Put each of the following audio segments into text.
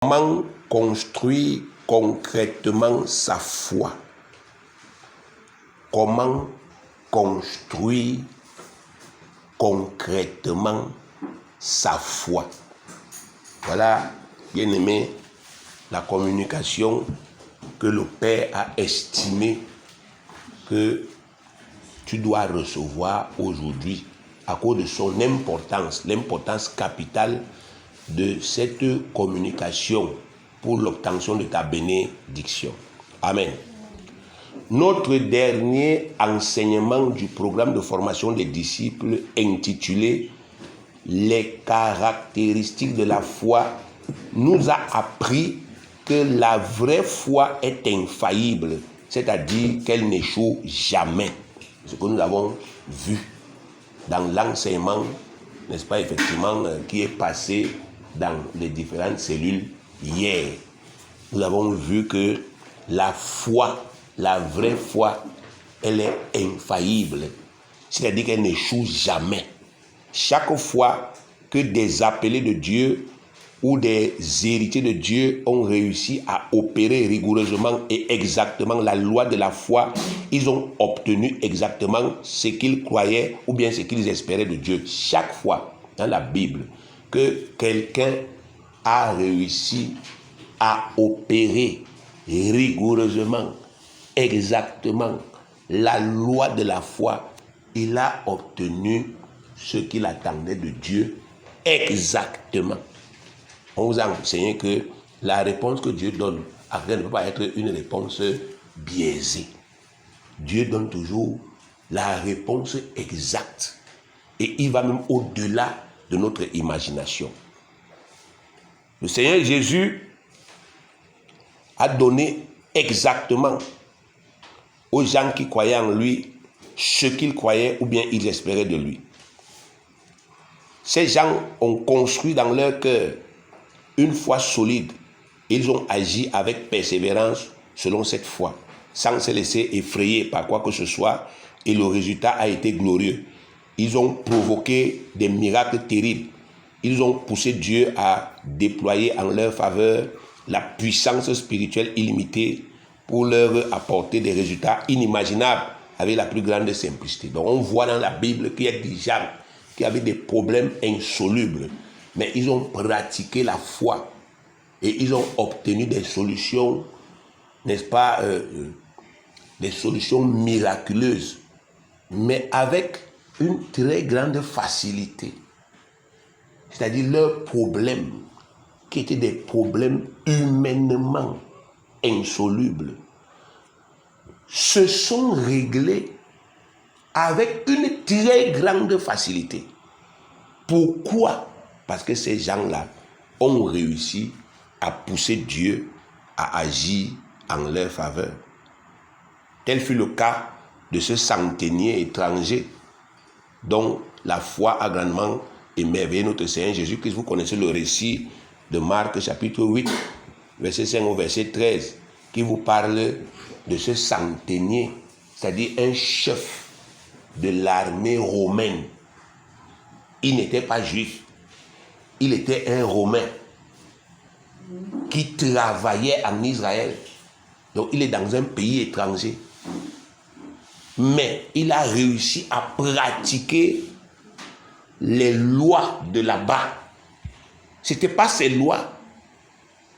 Comment construire concrètement sa foi? Comment construire concrètement sa foi? Voilà, bien aimé, la communication que le Père a estimé que tu dois recevoir aujourd'hui à cause de son importance, l'importance capitale de cette communication pour l'obtention de ta bénédiction. Amen. Notre dernier enseignement du programme de formation des disciples intitulé « Les caractéristiques de la foi » nous a appris que la vraie foi est infaillible, c'est-à-dire qu'elle n'échoue jamais. Ce que nous avons vu dans l'enseignement, n'est-ce pas, effectivement, qui est passé dans les différentes cellules hier. Nous avons vu que la foi, la vraie foi, elle est infaillible, c'est-à-dire qu'elle n'échoue jamais. Chaque fois que des appelés de Dieu ou des héritiers de Dieu ont réussi à opérer rigoureusement et exactement la loi de la foi, ils ont obtenu exactement ce qu'ils croyaient ou bien ce qu'ils espéraient de Dieu. Chaque fois dans la Bible que quelqu'un a réussi à opérer rigoureusement, exactement la loi de la foi, il a obtenu ce qu'il attendait de Dieu exactement. On vous a enseigné que la réponse que Dieu donne à quelqu'un ne peut pas être une réponse biaisée. Dieu donne toujours la réponse exacte. Et il va même au-delà de notre imagination. Le Seigneur Jésus a donné exactement aux gens qui croyaient en lui ce qu'ils croyaient ou bien ils espéraient de lui. Ces gens ont construit dans leur cœur une foi solide. Ils ont agi avec persévérance selon cette foi, sans se laisser effrayer par quoi que ce soit, et le résultat a été glorieux. Ils ont provoqué des miracles terribles. Ils ont poussé Dieu à déployer en leur faveur la puissance spirituelle illimitée pour leur apporter des résultats inimaginables avec la plus grande simplicité. Donc on voit dans la Bible qu'il y a des gens qui avaient des problèmes insolubles, mais ils ont pratiqué la foi et ils ont obtenu des solutions, n'est-ce pas, des solutions miraculeuses, mais avec une très grande facilité. C'est-à-dire leurs problèmes, qui étaient des problèmes humainement insolubles, se sont réglés avec une très grande facilité. Pourquoi? Parce que ces gens-là ont réussi à pousser Dieu à agir en leur faveur. Tel fut le cas de ce centenier étranger dont la foi a grandement émerveillé notre Seigneur Jésus-Christ. Vous connaissez le récit de Marc chapitre 8, verset 5 au verset 13, qui vous parle de ce centenier, c'est-à-dire un chef de l'armée romaine. Il n'était pas juif, il était un Romain qui travaillait en Israël. Donc il est dans un pays étranger. Mais il a réussi à pratiquer les lois de là-bas. Ce n'était pas ces lois,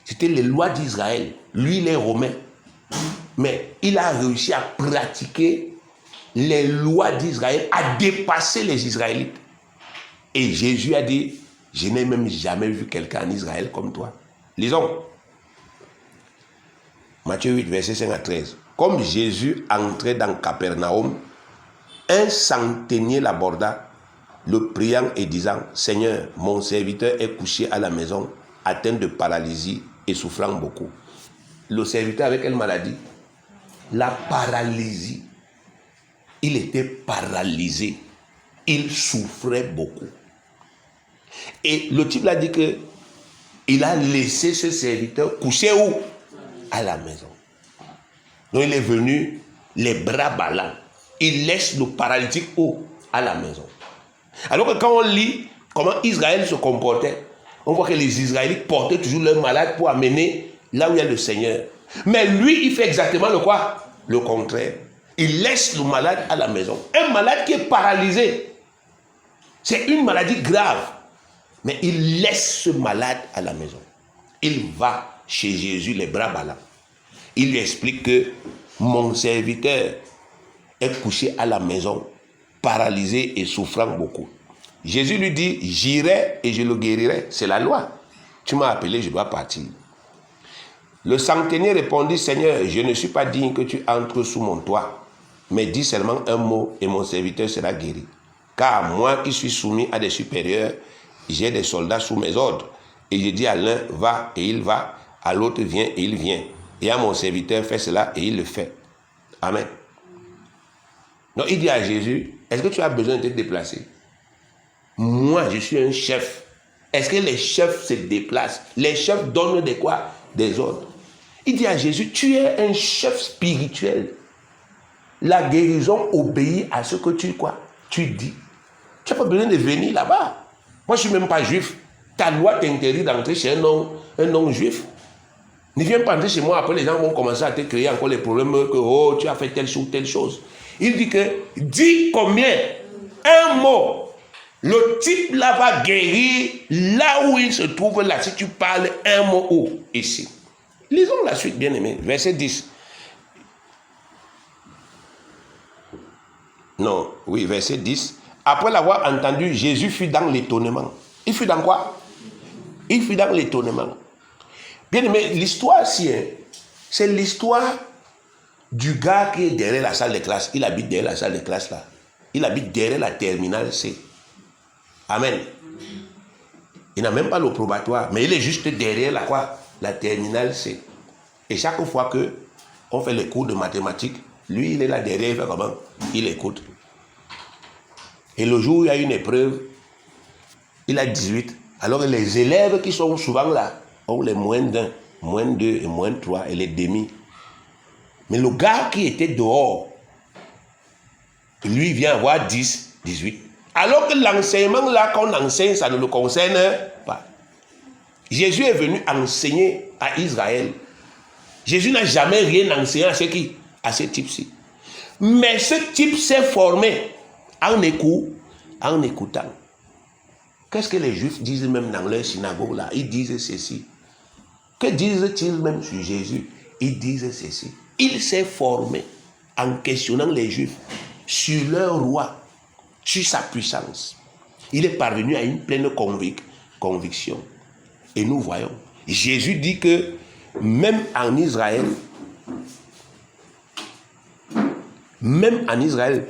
c'était les lois d'Israël. Lui, il est Romain. Mais il a réussi à pratiquer les lois d'Israël, à dépasser les Israélites. Et Jésus a dit, je n'ai même jamais vu quelqu'un en Israël comme toi. Lisons. Matthieu 8, verset 5 à 13. Comme Jésus entrait dans Capernaum, un centenier l'aborda, le priant et disant, Seigneur, mon serviteur est couché à la maison, atteint de paralysie et souffrant beaucoup. Le serviteur avec quelle maladie? La paralysie. Il était paralysé. Il souffrait beaucoup. Et le type l'a dit que il a laissé ce serviteur coucher où? À la maison. Donc il est venu les bras ballants. Il laisse le paralytique où? À la maison. Alors que quand on lit comment Israël se comportait, On voit que les Israélites portaient toujours leurs malades pour amener là où il y a le Seigneur. Mais lui, il fait exactement le quoi? Le contraire. Il laisse le malade à la maison. Un malade qui est paralysé, c'est une maladie grave. Mais il laisse ce malade à la maison. Il va chez Jésus les bras ballants. Il lui explique que mon serviteur est couché à la maison, paralysé et souffrant beaucoup. Jésus lui dit, j'irai et je le guérirai. C'est la loi. Tu m'as appelé, je dois partir. Le centenier répondit, Seigneur, je ne suis pas digne que tu entres sous mon toit, mais dis seulement un mot et mon serviteur sera guéri. Car moi qui suis soumis à des supérieurs, j'ai des soldats sous mes ordres. Et je dis à l'un, va et il va, à l'autre, viens et il vient. Et à mon serviteur, fais cela et il le fait. Amen. Donc il dit à Jésus, est-ce que tu as besoin de te déplacer? Moi, je suis un chef. Est-ce que les chefs se déplacent? Les chefs donnent des quoi? Des ordres. Il dit à Jésus, tu es un chef spirituel. La guérison obéit à ce que tu dis. Tu n'as pas besoin de venir là-bas. Moi, je ne suis même pas juif. Ta loi t'interdit d'entrer chez un non-juif. Ne viens pas entrer chez moi, après les gens vont commencer à te créer encore les problèmes que oh, tu as fait telle chose. Il dit que, dis combien? Un mot. Le type là va guérir là où il se trouve là. Si tu parles un mot où? Ici. Lisons la suite, bien aimé. Verset 10. Non, oui, verset 10. Après l'avoir entendu, Jésus fut dans l'étonnement. Il fut dans quoi? Il fut dans l'étonnement. Bien aimé, l'histoire, c'est l'histoire du gars qui est derrière la salle de classe. Il habite derrière la salle de classe là. Il habite derrière la terminale C. Amen. Il n'a même pas le probatoire, mais il est juste derrière la terminale C. Et chaque fois que on fait les cours de mathématiques, lui, il est là derrière, il fait comment? Il écoute. Et le jour où il y a une épreuve, il a 18. Alors les élèves qui sont souvent là ont les moins d'1, moins 2 et moins 3 et les demi. Mais le gars qui était dehors, lui vient avoir 10, 18. Alors que l'enseignement là qu'on enseigne, ça ne le concerne pas. Jésus est venu enseigner à Israël. Jésus n'a jamais rien enseigné à ce type-ci. Mais ce type s'est formé en écoutant. Qu'est-ce que les Juifs disent même dans leur synagogue là? Ils disent ceci. Que disent-ils même sur Jésus? Ils disent ceci. Il s'est formé en questionnant les Juifs sur leur roi, sur sa puissance. Il est parvenu à une pleine conviction. Et nous voyons, Jésus dit que même en Israël,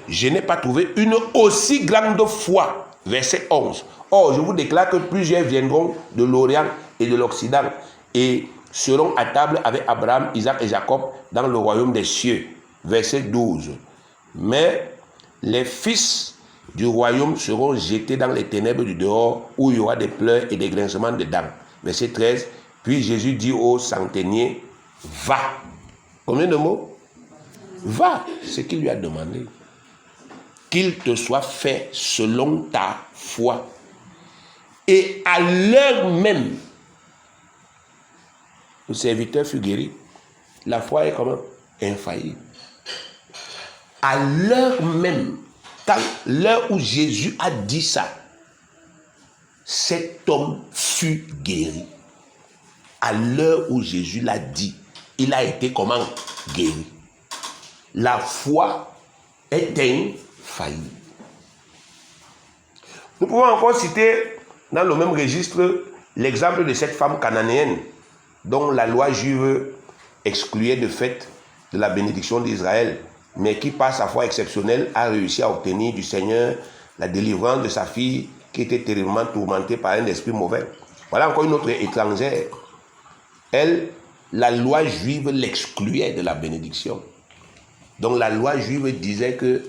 je n'ai pas trouvé une aussi grande foi. Verset 11. Or, je vous déclare que plusieurs viendront de l'Orient et de l'Occident et seront à table avec Abraham, Isaac et Jacob dans le royaume des cieux. Verset 12. Mais les fils du royaume seront jetés dans les ténèbres du dehors où il y aura des pleurs et des grincements de dents. Verset 13. Puis Jésus dit au centenier, va. Combien de mots? Va, ce qu'il lui a demandé. Qu'il te soit fait selon ta foi. Et à l'heure même, le serviteur fut guéri. La foi est comment? Infaillible. À l'heure même, l'heure où Jésus a dit ça, cet homme fut guéri. À l'heure où Jésus l'a dit, il a été comment? Guéri. La foi est infaillible. Nous pouvons encore citer dans le même registre l'exemple de cette femme cananéenne dont la loi juive excluait de fait de la bénédiction d'Israël, mais qui par sa foi exceptionnelle a réussi à obtenir du Seigneur la délivrance de sa fille qui était terriblement tourmentée par un esprit mauvais. Voilà encore une autre étrangère. Elle, la loi juive l'excluait de la bénédiction. Donc la loi juive disait que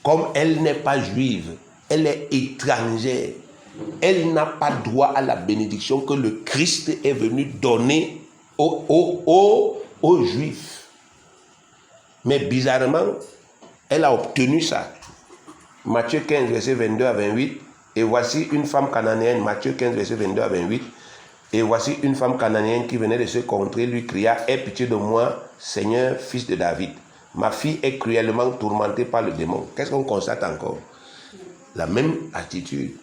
comme elle n'est pas juive, elle est étrangère, elle n'a pas droit à la bénédiction que le Christ est venu donner aux Juifs. Mais bizarrement, elle a obtenu ça. Matthieu 15, verset 22 à 28, Et voici une femme cananéenne, Matthieu 15, verset 22 à 28. Et voici une femme cananéenne qui venait de se contrer, lui cria, « Aie pitié de moi, Seigneur, fils de David. Ma fille est cruellement tourmentée par le démon. » Qu'est-ce qu'on constate encore? La même attitude.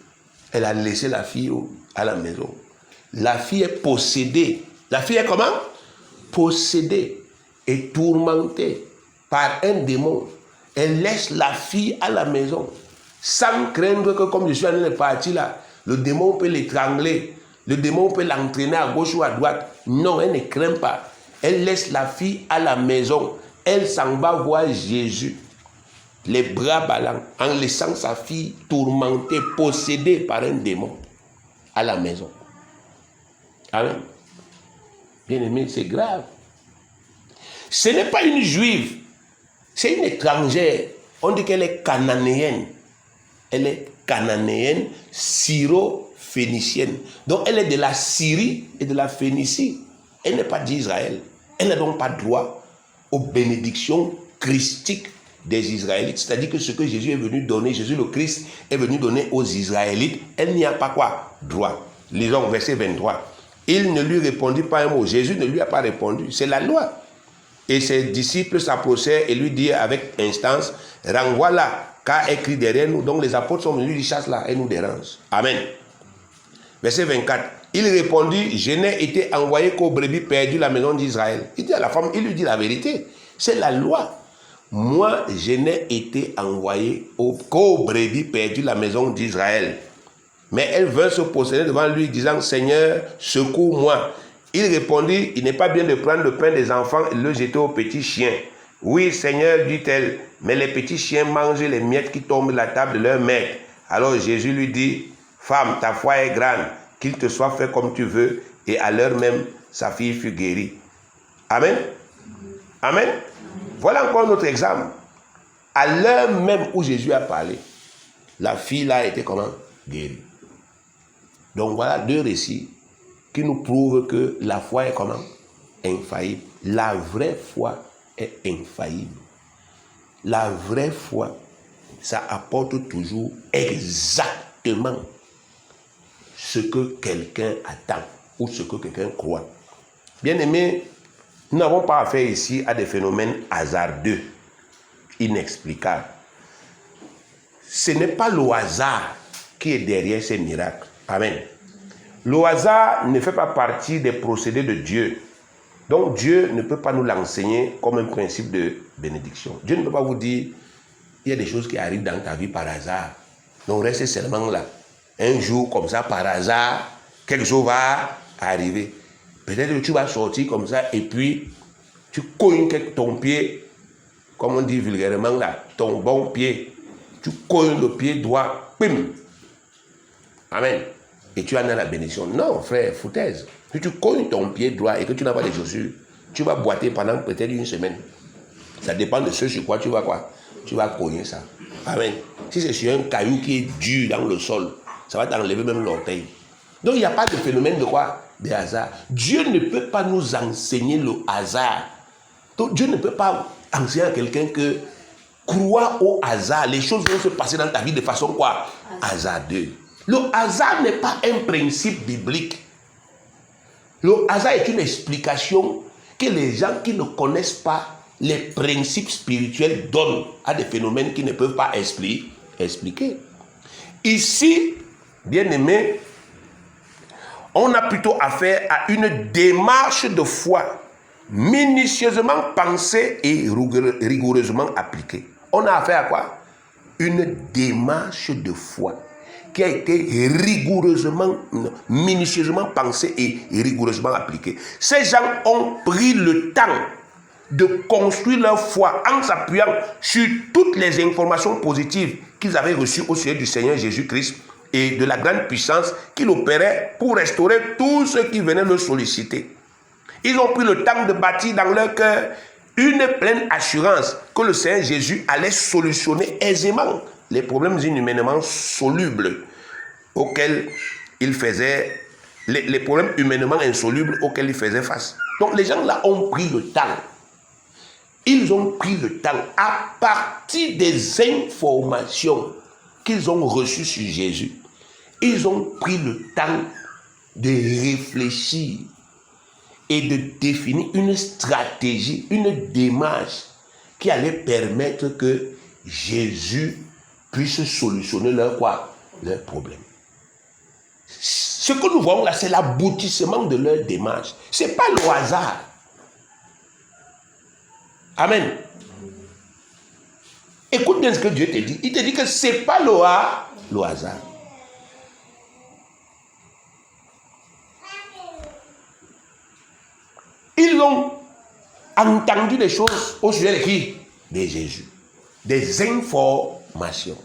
Elle a laissé la fille à la maison. La fille est possédée. La fille est comment? Possédée et tourmentée par un démon. Elle laisse la fille à la maison sans craindre que, comme je suis en train de partir là, le démon peut l'étrangler, le démon peut l'entraîner à gauche ou à droite. Non, elle ne craint pas. Elle laisse la fille à la maison. Elle s'en va voir Jésus, les bras ballants, en laissant sa fille tourmentée, possédée par un démon à la maison. Amen. Bien aimé, c'est grave. Ce n'est pas une juive, c'est une étrangère. On dit qu'elle est cananéenne. Elle est cananéenne, syro-phénicienne. Donc elle est de la Syrie et de la Phénicie. Elle n'est pas d'Israël. Elle n'a donc pas droit aux bénédictions christiques des Israélites. C'est-à-dire que ce que Jésus est venu donner, Jésus le Christ est venu donner aux Israélites, elle n'y a pas quoi? Droit. Lisons verset 23. Il ne lui répondit pas un mot. Jésus ne lui a pas répondu. C'est la loi. Et ses disciples s'approchèrent et lui dirent avec instance, renvoie-la, car écrit derrière nous. Donc les apôtres sont venus, ils chassent là et nous dérangent. Amen. Verset 24. Il répondit, je n'ai été envoyé qu'aux brebis perdues de la maison d'Israël. Il dit à la femme, il lui dit la vérité. C'est la loi. Moi, je n'ai été envoyé qu'aux brebis perdues de la maison d'Israël. Mais elle vint se poser devant lui, disant, Seigneur, secours-moi. Il répondit, il n'est pas bien de prendre le pain des enfants et le jeter aux petits chiens. Oui, Seigneur, dit-elle, mais les petits chiens mangent les miettes qui tombent de la table de leur maître. Alors Jésus lui dit, femme, ta foi est grande, qu'il te soit fait comme tu veux. Et à l'heure même, sa fille fut guérie. Amen. Amen. Voilà encore notre exemple. À l'heure même où Jésus a parlé, la fille là était comment? Guérie. Donc voilà deux récits qui nous prouvent que la foi est comment? Infaillible. La vraie foi est infaillible. La vraie foi, ça apporte toujours exactement ce que quelqu'un attend ou ce que quelqu'un croit. Bien aimé, nous n'avons pas affaire ici à des phénomènes hasardeux, inexplicables. Ce n'est pas le hasard qui est derrière ces miracles. Amen. Le hasard ne fait pas partie des procédés de Dieu. Donc Dieu ne peut pas nous l'enseigner comme un principe de bénédiction. Dieu ne peut pas vous dire, il y a des choses qui arrivent dans ta vie par hasard. Donc restez seulement là. Un jour comme ça, par hasard, quelque chose va arriver. Peut-être que tu vas sortir comme ça et puis tu cognes ton pied, comme on dit vulgairement là, ton bon pied. Tu cognes le pied droit, pim. Amen. Et tu en as la bénédiction. Non, frère, foutaise. Si tu cognes ton pied droit et que tu n'as pas de chaussures, tu vas boiter pendant peut-être une semaine. Ça dépend de ce sur quoi tu vas quoi. Tu vas cogner ça. Amen. Si c'est sur un caillou qui est dur dans le sol, ça va t'enlever même l'orteil. Donc il n'y a pas de phénomène de quoi? De hasard. Dieu ne peut pas nous enseigner le hasard. Donc Dieu ne peut pas enseigner à quelqu'un que croire au hasard. Les choses vont se passer dans ta vie de façon quoi? Hasardeuse. Le hasard n'est pas un principe biblique. Le hasard est une explication que les gens qui ne connaissent pas les principes spirituels donnent à des phénomènes qui ne peuvent pas expliquer. Ici, bien aimé, on a plutôt affaire à une démarche de foi minutieusement pensée et rigoureusement appliquée. On a affaire à quoi? Une démarche de foi qui a été rigoureusement, minutieusement pensée et rigoureusement appliquée. Ces gens ont pris le temps de construire leur foi en s'appuyant sur toutes les informations positives qu'ils avaient reçues au sujet du Seigneur Jésus-Christ et de la grande puissance qu'il opérait pour restaurer tous ceux qui venaient le solliciter. Ils ont pris le temps de bâtir dans leur cœur une pleine assurance que le Seigneur Jésus allait solutionner aisément les problèmes inhumainement solubles auxquels il faisait, les problèmes humainement insolubles auxquels il faisait face. Donc les gens là ont pris le temps. Ils ont pris le temps à partir des informations qu'ils ont reçues sur Jésus. ils ont pris le temps de réfléchir et de définir une stratégie, une démarche qui allait permettre que Jésus puisse solutionner leur problème. Ce que nous voyons là, c'est l'aboutissement de leur démarche. Ce n'est pas le hasard. Amen. Écoute bien ce que Dieu te dit. Il te dit que ce n'est pas le hasard. Ils ont entendu des choses au sujet de qui? De Jésus. Des informations.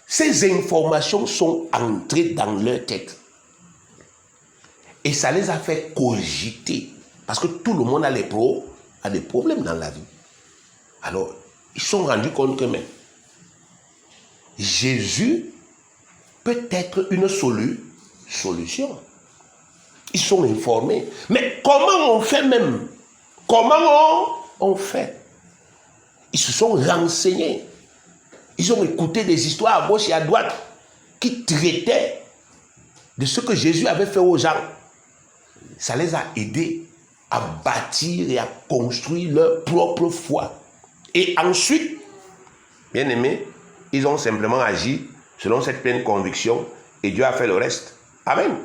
Ces informations sont entrées dans leur tête. Et ça les a fait cogiter. Parce que tout le monde a des problèmes dans la vie. Alors, ils se sont rendus compte que même Jésus peut être une solution. Ils sont informés. Mais comment on fait même? Comment on fait? Ils se sont renseignés. Ils ont écouté des histoires à gauche et à droite qui traitaient de ce que Jésus avait fait aux gens. Ça les a aidés à bâtir et à construire leur propre foi. Et ensuite, bien aimés, ils ont simplement agi selon cette pleine conviction et Dieu a fait le reste. Amen.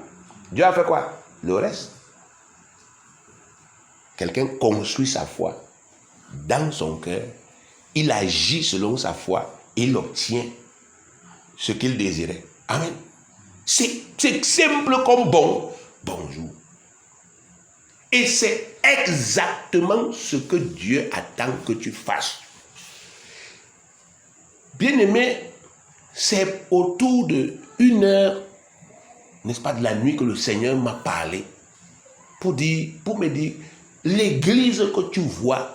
Dieu a fait quoi? Le reste. Quelqu'un construit sa foi dans son cœur, il agit selon sa foi, il obtient ce qu'il désirait. Amen. C'est simple comme bonjour. Et c'est exactement ce que Dieu attend que tu fasses. Bien-aimé, c'est autour de 1h, n'est-ce pas, de la nuit que le Seigneur m'a parlé pour me dire, l'église que tu vois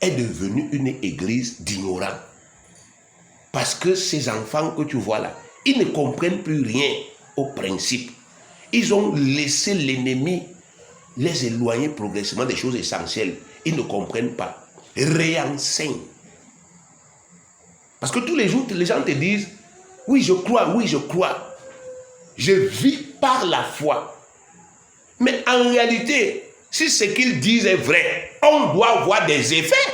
est devenue une église d'ignorants. Parce que ces enfants que tu vois là, ils ne comprennent plus rien au principe. Ils ont laissé l'ennemi les éloigner progressivement des choses essentielles. Ils ne comprennent pas. Réenseigne. Parce que tous les jours, les gens te disent, oui, je crois, je vis par la foi. Mais en réalité, si ce qu'ils disent est vrai, on doit voir des effets.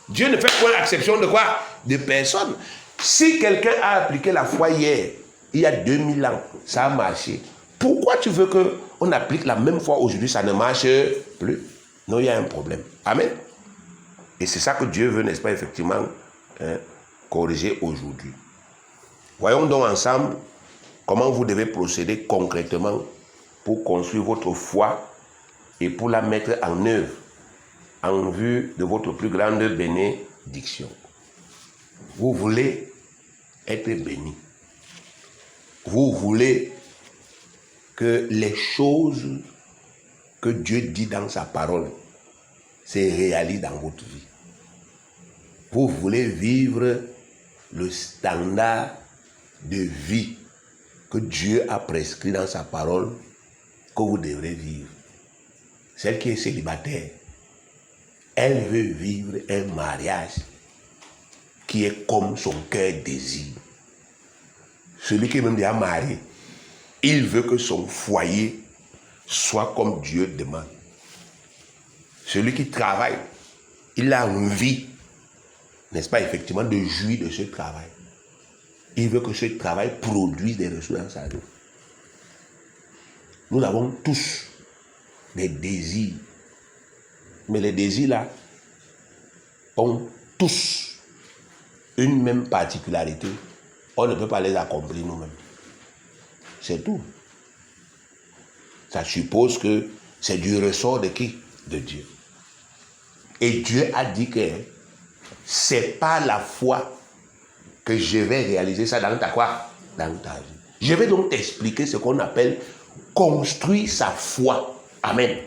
Dieu ne fait point exception de quoi? De personne. Si quelqu'un a appliqué la foi hier, il y a 2000 ans, ça a marché. Pourquoi tu veux qu'on applique la même foi aujourd'hui, ça ne marche plus? Non, il y a un problème. Amen. Et c'est ça que Dieu veut, n'est-ce pas, effectivement, corriger aujourd'hui. Voyons donc ensemble comment vous devez procéder concrètement pour construire votre foi et pour la mettre en œuvre en vue de votre plus grande bénédiction. Vous voulez être béni. Vous voulez que les choses que Dieu dit dans sa parole se réalisent dans votre vie. Vous voulez vivre le standard de vie que Dieu a prescrit dans sa parole que vous devrez vivre. Celle qui est célibataire, elle veut vivre un mariage qui est comme son cœur désire. Celui qui est même déjà marié, il veut que son foyer soit comme Dieu demande. Celui qui travaille, il a envie, n'est-ce pas, effectivement, de jouir de ce travail. Il veut que ce travail produise des ressources dans sa vie. Nous avons tous des désirs. Mais les désirs là ont tous une même particularité. On ne peut pas les accomplir nous-mêmes. C'est tout. Ça suppose que c'est du ressort de qui? De Dieu. Et Dieu a dit que c'est pas la foi que je vais réaliser ça dans ta quoi? Dans ta vie. Je vais donc t'expliquer ce qu'on appelle construire sa foi. Amen.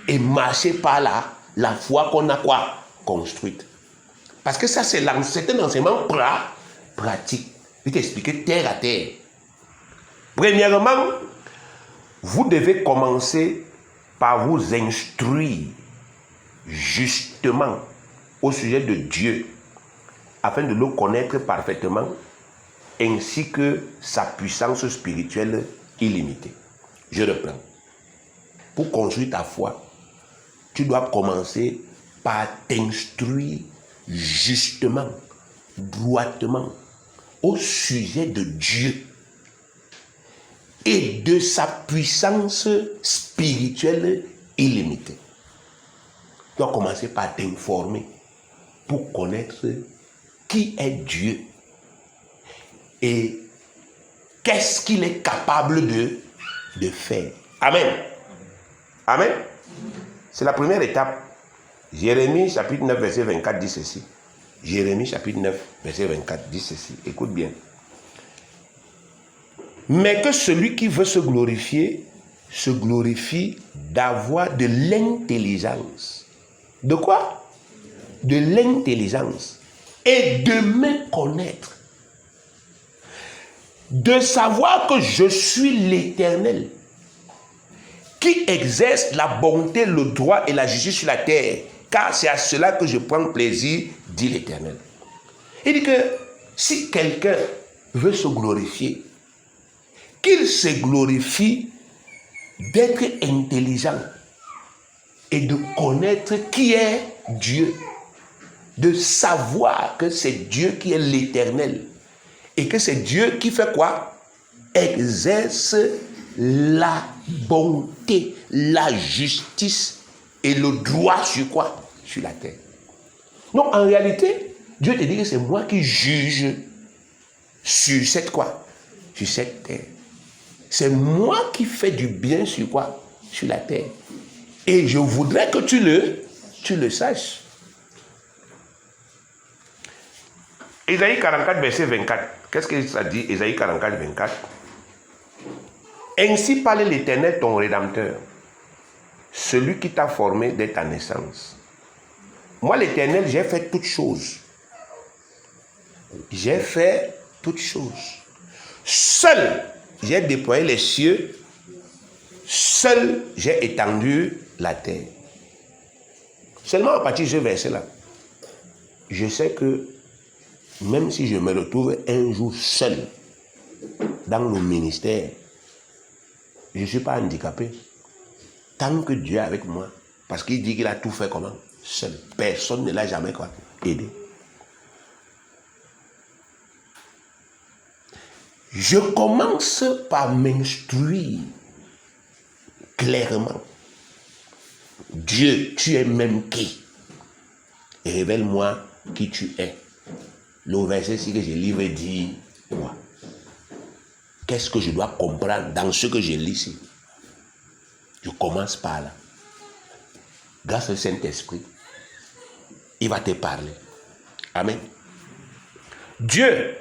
Et marcher par la foi qu'on a quoi? Construite. Parce que ça, c'est un enseignement pratique. Je vais t'expliquer terre à terre. Premièrement, vous devez commencer par vous instruire justement au sujet de Dieu afin de le connaître parfaitement ainsi que sa puissance spirituelle illimitée. Je reprends. Pour construire ta foi, tu dois commencer par t'instruire justement, droitement, au sujet de Dieu et de sa puissance spirituelle illimitée. Tu dois commencer par t'informer pour connaître qui est Dieu et qu'est-ce qu'il est capable de faire. Amen. Amen. C'est la première étape. Jérémie chapitre 9 verset 24 dit ceci. Jérémie chapitre 9 verset 24 dit ceci. Écoute bien. Mais que celui qui veut se glorifier d'avoir de l'intelligence. De quoi? De l'intelligence. Et de me connaître. De savoir que je suis l'Éternel, qui exerce la bonté, le droit et la justice sur la terre, car c'est à cela que je prends plaisir, dit l'Éternel. Il dit que si quelqu'un veut se glorifier, qu'il se glorifie d'être intelligent et de connaître qui est Dieu, de savoir que c'est Dieu qui est l'Éternel et que c'est Dieu qui fait quoi? Exerce la bonté, la justice et le droit sur quoi? Sur la terre. Donc en réalité, Dieu te dit que c'est moi qui juge sur cette quoi? Sur cette terre. C'est moi qui fais du bien sur quoi? Sur la terre. Et je voudrais que tu le saches. Ésaïe 44, verset 24. Qu'est-ce que ça dit, Ésaïe 44, 24? Ainsi parle l'Éternel, ton Rédempteur, celui qui t'a formé dès ta naissance. Moi, l'Éternel, j'ai fait toutes choses. J'ai fait toutes choses. Seul, j'ai déployé les cieux. Seul, j'ai étendu la terre. Seulement à partir de ce verset-là, je sais que même si je me retrouve un jour seul dans le ministère, je ne suis pas handicapé. Tant que Dieu est avec moi, parce qu'il dit qu'il a tout fait comment? Seul. Personne ne l'a jamais quoi? Aidé. Je commence par m'instruire clairement. Dieu, tu es même qui? Révèle-moi qui tu es. Le verset ici que je lis veut dire quoi? Qu'est-ce que je dois comprendre dans ce que je lis ici? Je commence par là. Grâce au Saint-Esprit, il va te parler. Amen. Dieu,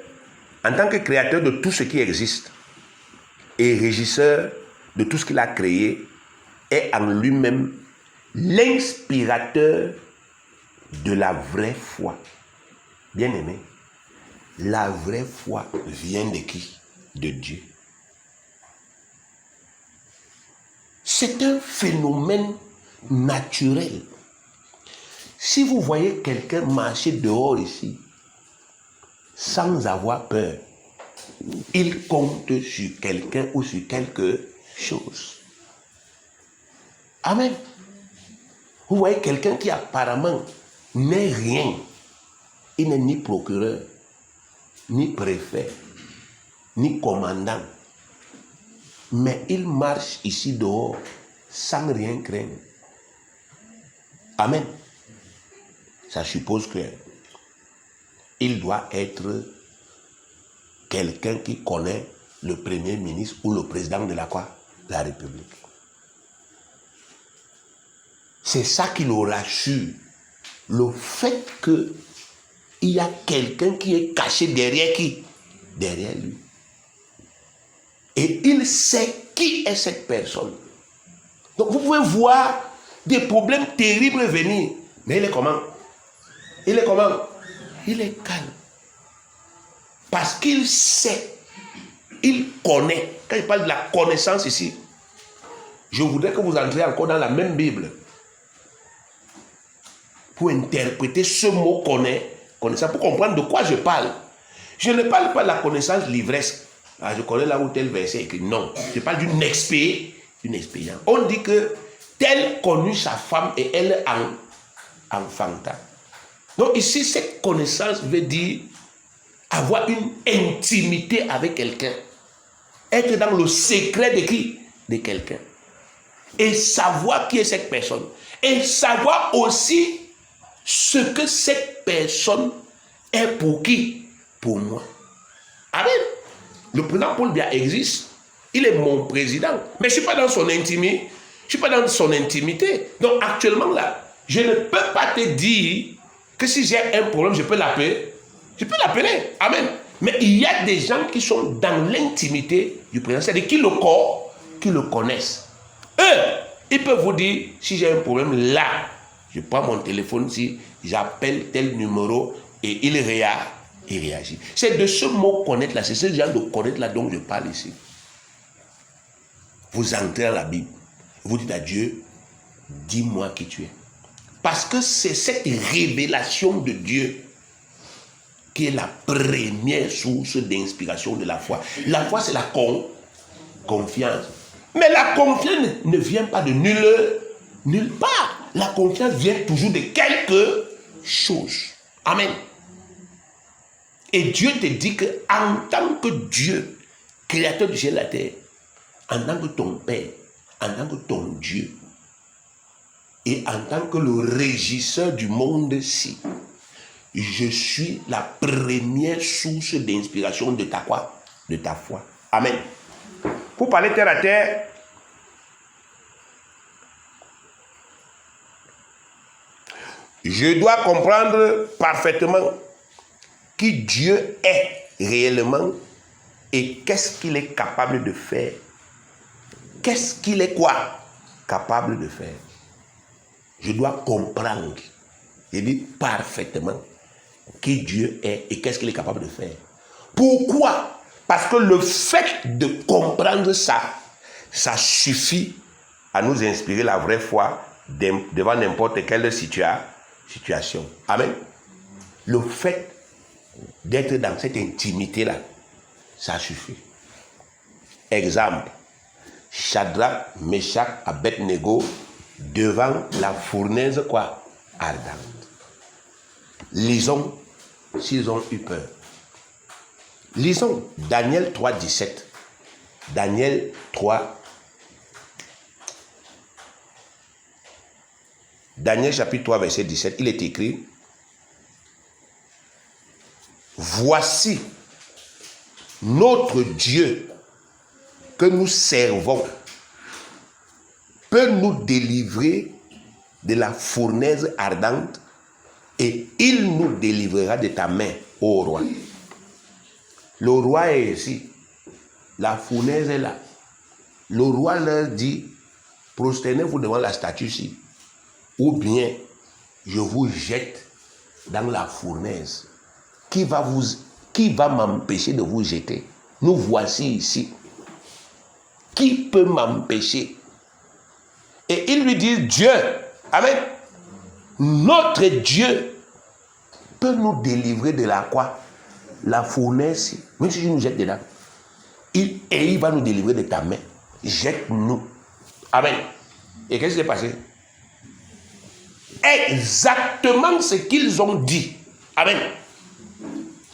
en tant que créateur de tout ce qui existe et régisseur de tout ce qu'il a créé, est en lui-même l'inspirateur de la vraie foi. Bien-aimé, la vraie foi vient de qui? De Dieu. C'est un phénomène naturel. Si vous voyez quelqu'un marcher dehors ici, sans avoir peur, il compte sur quelqu'un ou sur quelque chose. Amen. Vous voyez quelqu'un qui apparemment n'est rien. Il n'est ni procureur, ni préfet, ni commandant. Mais il marche ici dehors sans rien craindre. Amen. Ça suppose que il doit être quelqu'un qui connaît le premier ministre ou le président de la République. C'est ça qui le rassure. Le fait qu'il y a quelqu'un qui est caché derrière qui? Derrière lui. Et il sait qui est cette personne. Donc vous pouvez voir des problèmes terribles venir. Mais il est comment? Il est comment? Il est calme. Parce qu'il sait, il connaît. Quand je parle de la connaissance ici, je voudrais que vous entriez encore dans la même Bible pour interpréter ce mot connaissance, pour comprendre de quoi je parle. Je ne parle pas de la connaissance l'ivresse. Ah, je connais là où tel verset écrit. Non, je parle d'une expérience. On dit que tel connut sa femme et elle enfanta. Donc ici, cette connaissance veut dire avoir une intimité avec quelqu'un. Être dans le secret de qui? De quelqu'un. Et savoir qui est cette personne. Et savoir aussi ce que cette personne est pour qui? Pour moi. Amen. Le président Paul Biya existe. Il est mon président. Mais je ne suis pas dans son intimité. Je ne suis pas dans son intimité. Donc actuellement là, je ne peux pas te dire que si j'ai un problème, je peux l'appeler. Je peux l'appeler. Amen. Mais il y a des gens qui sont dans l'intimité du président. C'est-à-dire qui le connaissent. Eux, ils peuvent vous dire, si j'ai un problème là, je prends mon téléphone, si j'appelle tel numéro et il réagit. C'est de ce mot connaître là, c'est ce genre de connaître là dont je parle ici. Vous entrez dans la Bible, vous dites à Dieu, dis-moi qui tu es. Parce que c'est cette révélation de Dieu qui est la première source d'inspiration de la foi. La foi, c'est la confiance. Mais la confiance ne vient pas de nulle part. La confiance vient toujours de quelque chose. Amen. Et Dieu te dit qu'en tant que Dieu, créateur du ciel et de la terre, en tant que ton Père, en tant que ton Dieu, et en tant que le régisseur du monde-ci, je suis la première source d'inspiration de ta quoi? De ta foi. Amen. Pour parler terre à terre, je dois comprendre parfaitement qui Dieu est réellement et qu'est-ce qu'il est capable de faire. Qu'est-ce qu'il est quoi? Capable de faire. Je dois comprendre, je dis parfaitement, qui Dieu est et qu'est-ce qu'il est capable de faire. Pourquoi? Parce que le fait de comprendre ça, ça suffit à nous inspirer la vraie foi devant n'importe quelle situation. Amen. Le fait d'être dans cette intimité-là, ça suffit. Exemple, Shadrach, Meshach, Abednego devant la fournaise quoi? Ardente. Lisons s'ils ont eu peur. Lisons Daniel 3, 17. Daniel 3. Daniel chapitre 3, verset 17. Il est écrit: voici notre Dieu que nous servons peut nous délivrer de la fournaise ardente et il nous délivrera de ta main, ô roi. Le roi est ici. La fournaise est là. Le roi leur dit, prosternez-vous devant la statue ici, ou bien je vous jette dans la fournaise. Qui va m'empêcher de vous jeter? Nous voici ici. Qui peut m'empêcher? Et il lui dit, Dieu, amen, notre Dieu peut nous délivrer de la quoi? La fournaise, même si je nous jette dedans. Il va nous délivrer de ta main. Jette-nous. Amen. Et qu'est-ce qui s'est passé? Exactement ce qu'ils ont dit. Amen.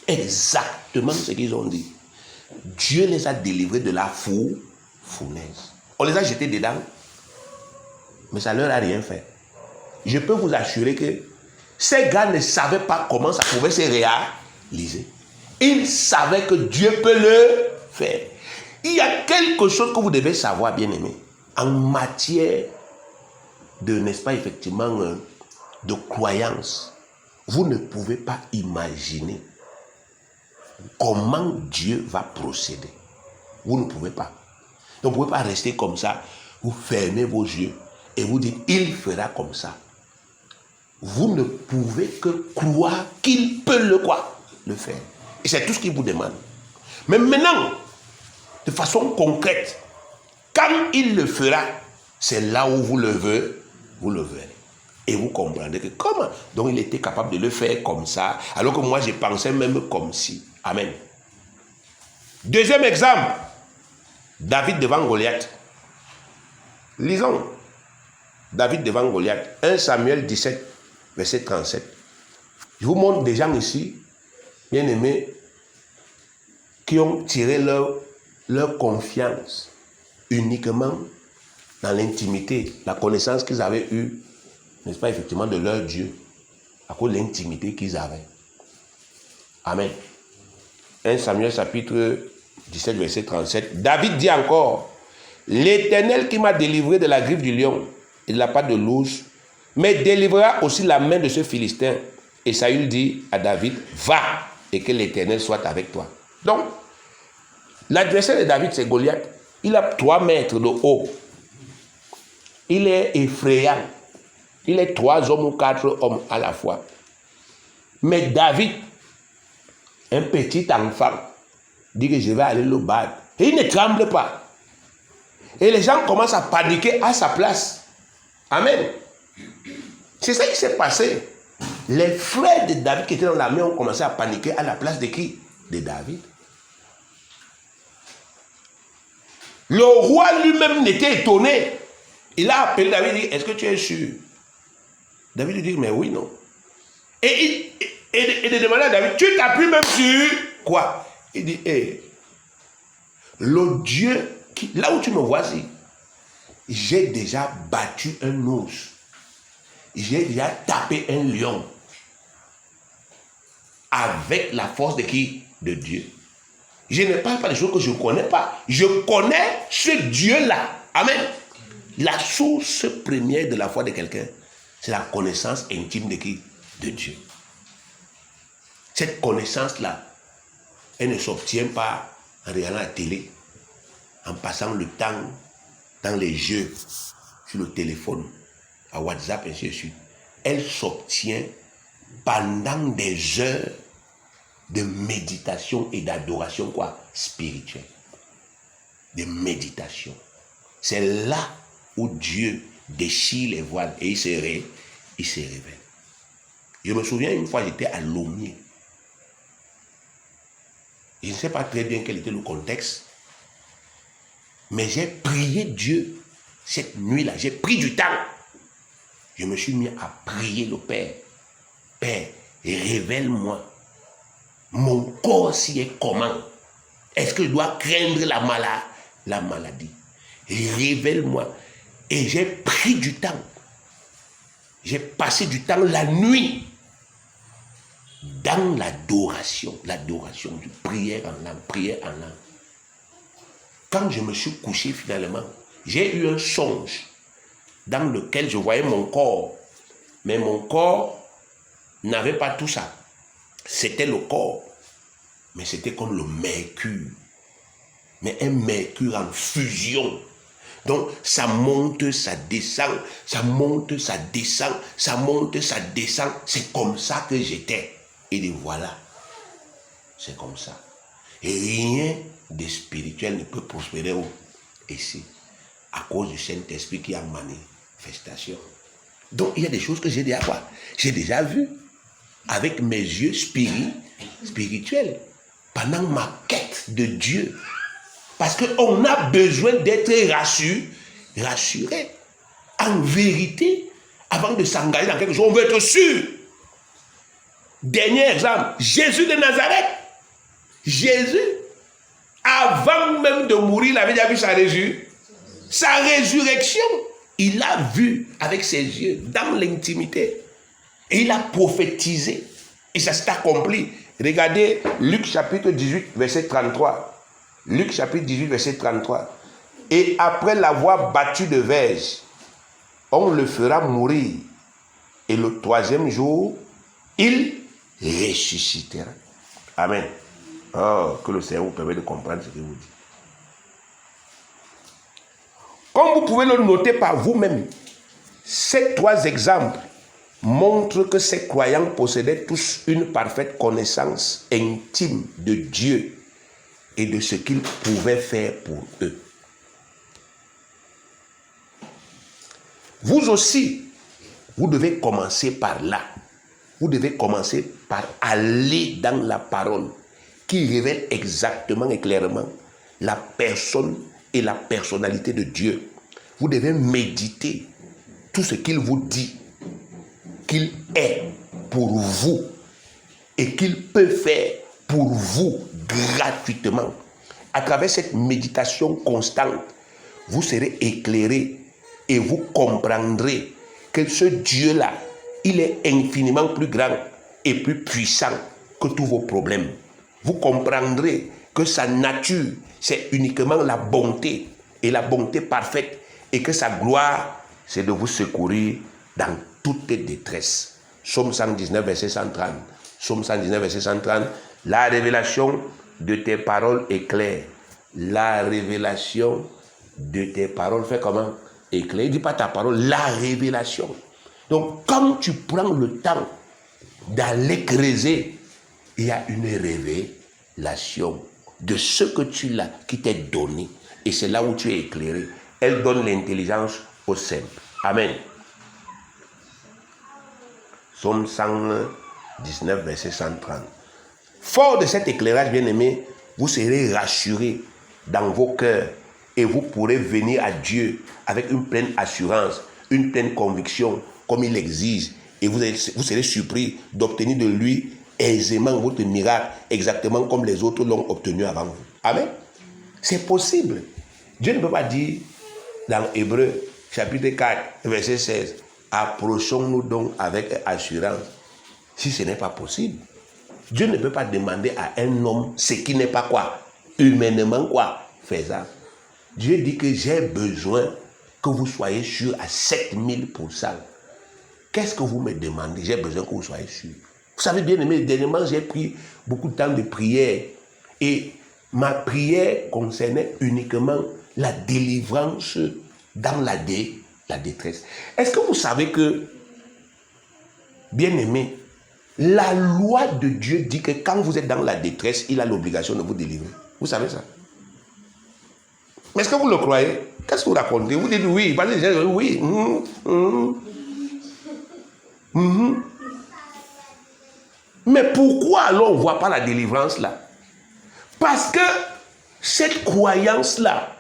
Exactement ce qu'ils ont dit. Dieu les a délivrés de la fournaise. On les a jetés dedans, mais ça ne leur a rien fait. Je peux vous assurer que ces gars ne savaient pas comment ça pouvait se réaliser. Ils savaient que Dieu peut le faire. Il y a quelque chose que vous devez savoir, bien aimé, en matière de, n'est-ce pas, effectivement, de croyance. Vous ne pouvez pas imaginer comment Dieu va procéder. Vous ne pouvez pas. Donc, vous ne pouvez pas rester comme ça, vous fermez vos yeux et vous dites, il fera comme ça. Vous ne pouvez que croire qu'il peut le faire. Et c'est tout ce qu'il vous demande. Mais maintenant, de façon concrète, quand il le fera, c'est là où vous le verrez. Et vous comprendrez que comment? Donc il était capable de le faire comme ça, alors que moi je pensais même comme si. Amen. Deuxième exemple, David devant Goliath. Lisons. David devant Goliath. 1 Samuel 17, verset 37. Je vous montre des gens ici, bien aimés, qui ont tiré leur confiance uniquement dans l'intimité, la connaissance qu'ils avaient eue, n'est-ce pas, effectivement, de leur Dieu, à cause de l'intimité qu'ils avaient. Amen. 1 Samuel chapitre 17, verset 37. David dit encore, l'Éternel qui m'a délivré de la griffe du lion et de la patte de l'ours, mais délivrera aussi la main de ce Philistin. Et Saül dit à David, va, et que l'Éternel soit avec toi. Donc, l'adversaire de David, c'est Goliath. Il a 3 mètres de haut. Il est effrayant. Il est 3 hommes ou 4 hommes à la fois. Mais David, un petit enfant, dit que je vais aller le battre. Et il ne tremble pas. Et les gens commencent à paniquer à sa place. Amen. C'est ça qui s'est passé. Les frères de David qui étaient dans l'armée ont commencé à paniquer à la place de qui? De David. Le roi lui-même n'était étonné. Il a appelé David et dit, est-ce que tu es sûr? David lui dit, mais oui, non. Et de demander à David, tu t'appuies même sur quoi? Il dit, le Dieu, là où tu me vois, j'ai déjà battu un ours. J'ai déjà tapé un lion. Avec la force de qui? De Dieu. Je ne parle pas des choses que je ne connais pas. Je connais ce Dieu-là. Amen. La source première de la foi de quelqu'un, c'est la connaissance intime de qui? De Dieu. Cette connaissance-là, elle ne s'obtient pas en regardant la télé, en passant le temps dans les jeux, sur le téléphone, à WhatsApp, ainsi de suite. Elle s'obtient pendant des heures de méditation et d'adoration spirituelle. De méditation. C'est là où Dieu déchire les voiles et il se révèle. Je me souviens une fois, j'étais à Lomé. Je ne sais pas très bien quel était le contexte, mais j'ai prié Dieu cette nuit-là. J'ai pris du temps. Je me suis mis à prier le Père. Père, révèle-moi. Mon corps s'y est comment? Est-ce que je dois craindre la maladie? Révèle-moi. Et j'ai pris du temps. J'ai passé du temps la nuit dans l'adoration, du prière en langue. Quand je me suis couché finalement, j'ai eu un songe dans lequel je voyais mon corps. Mais mon corps n'avait pas tout ça. C'était le corps. Mais c'était comme le mercure. Mais un mercure en fusion. Donc ça monte, ça descend, ça monte, ça descend, ça monte, ça descend. C'est comme ça que j'étais. Et dit voilà, c'est comme ça. Et rien de spirituel ne peut prospérer ici, à cause du Saint-Esprit qui a manifestation. Donc il y a des choses que j'ai déjà vues avec mes yeux spirituels pendant ma quête de Dieu. Parce qu'on a besoin d'être rassuré. En vérité, avant de s'engager dans quelque chose, on veut être sûr. Dernier exemple, Jésus de Nazareth. Jésus, avant même de mourir, il avait déjà vu sa résurrection. Il l'a vu avec ses yeux, dans l'intimité. Et il a prophétisé. Et ça s'est accompli. Regardez Luc chapitre 18, verset 33. Luc chapitre 18, verset 33. Et après l'avoir battu de verge, on le fera mourir. Et le 3e jour, il ressuscitera. Amen. Oh, que le Seigneur vous permette de comprendre ce que vous dites. Comme vous pouvez le noter par vous-même, ces 3 exemples montrent que ces croyants possédaient tous une parfaite connaissance intime de Dieu et de ce qu'il pouvait faire pour eux. Vous aussi, Vous devez commencer par là. Vous devez commencer par aller dans la parole qui révèle exactement et clairement la personne et la personnalité de Dieu. Vous devez méditer tout ce qu'il vous dit, qu'il est pour vous et qu'il peut faire pour vous gratuitement. À travers cette méditation constante, vous serez éclairé et vous comprendrez que ce Dieu-là, il est infiniment plus grand et plus puissant que tous vos problèmes. Vous comprendrez que sa nature, c'est uniquement la bonté et la bonté parfaite, et que sa gloire, c'est de vous secourir dans toutes les détresses. Psaume 119, verset 130. Psaume 119, verset 130. La révélation de tes paroles est claire. La révélation de tes paroles fait comment? Éclair. Il ne dit pas ta parole, la révélation. Donc, quand tu prends le temps d'aller creuser, il y a une révélation de ce que tu l'as, qui t'est donné. Et c'est là où tu es éclairé. Elle donne l'intelligence au simple. Amen. Psaume 119, verset 130. Fort de cet éclairage, bien-aimé, vous serez rassurés dans vos cœurs et vous pourrez venir à Dieu avec une pleine assurance, une pleine conviction, comme il exige. Et vous serez surpris d'obtenir de lui aisément votre miracle, exactement comme les autres l'ont obtenu avant vous. Amen. C'est possible. Dieu ne peut pas dire dans Hébreux, chapitre 4, verset 16, approchons-nous donc avec assurance, si ce n'est pas possible. Dieu ne peut pas demander à un homme ce qui n'est pas quoi, humainement quoi, faisable. Dieu dit que j'ai besoin que vous soyez sûr à 7000%. Qu'est-ce que vous me demandez? J'ai besoin que vous soyez sûr. Vous savez bien aimé, dernièrement j'ai pris beaucoup de temps de prière et ma prière concernait uniquement la délivrance dans la détresse. Est-ce que vous savez que, bien aimé, la loi de Dieu dit que quand vous êtes dans la détresse, il a l'obligation de vous délivrer. Vous savez ça? Mais est-ce que vous le croyez? Qu'est-ce que vous racontez? Vous dites oui, parce que les gens disent oui. Mais pourquoi alors on ne voit pas la délivrance là? Parce que cette croyance-là,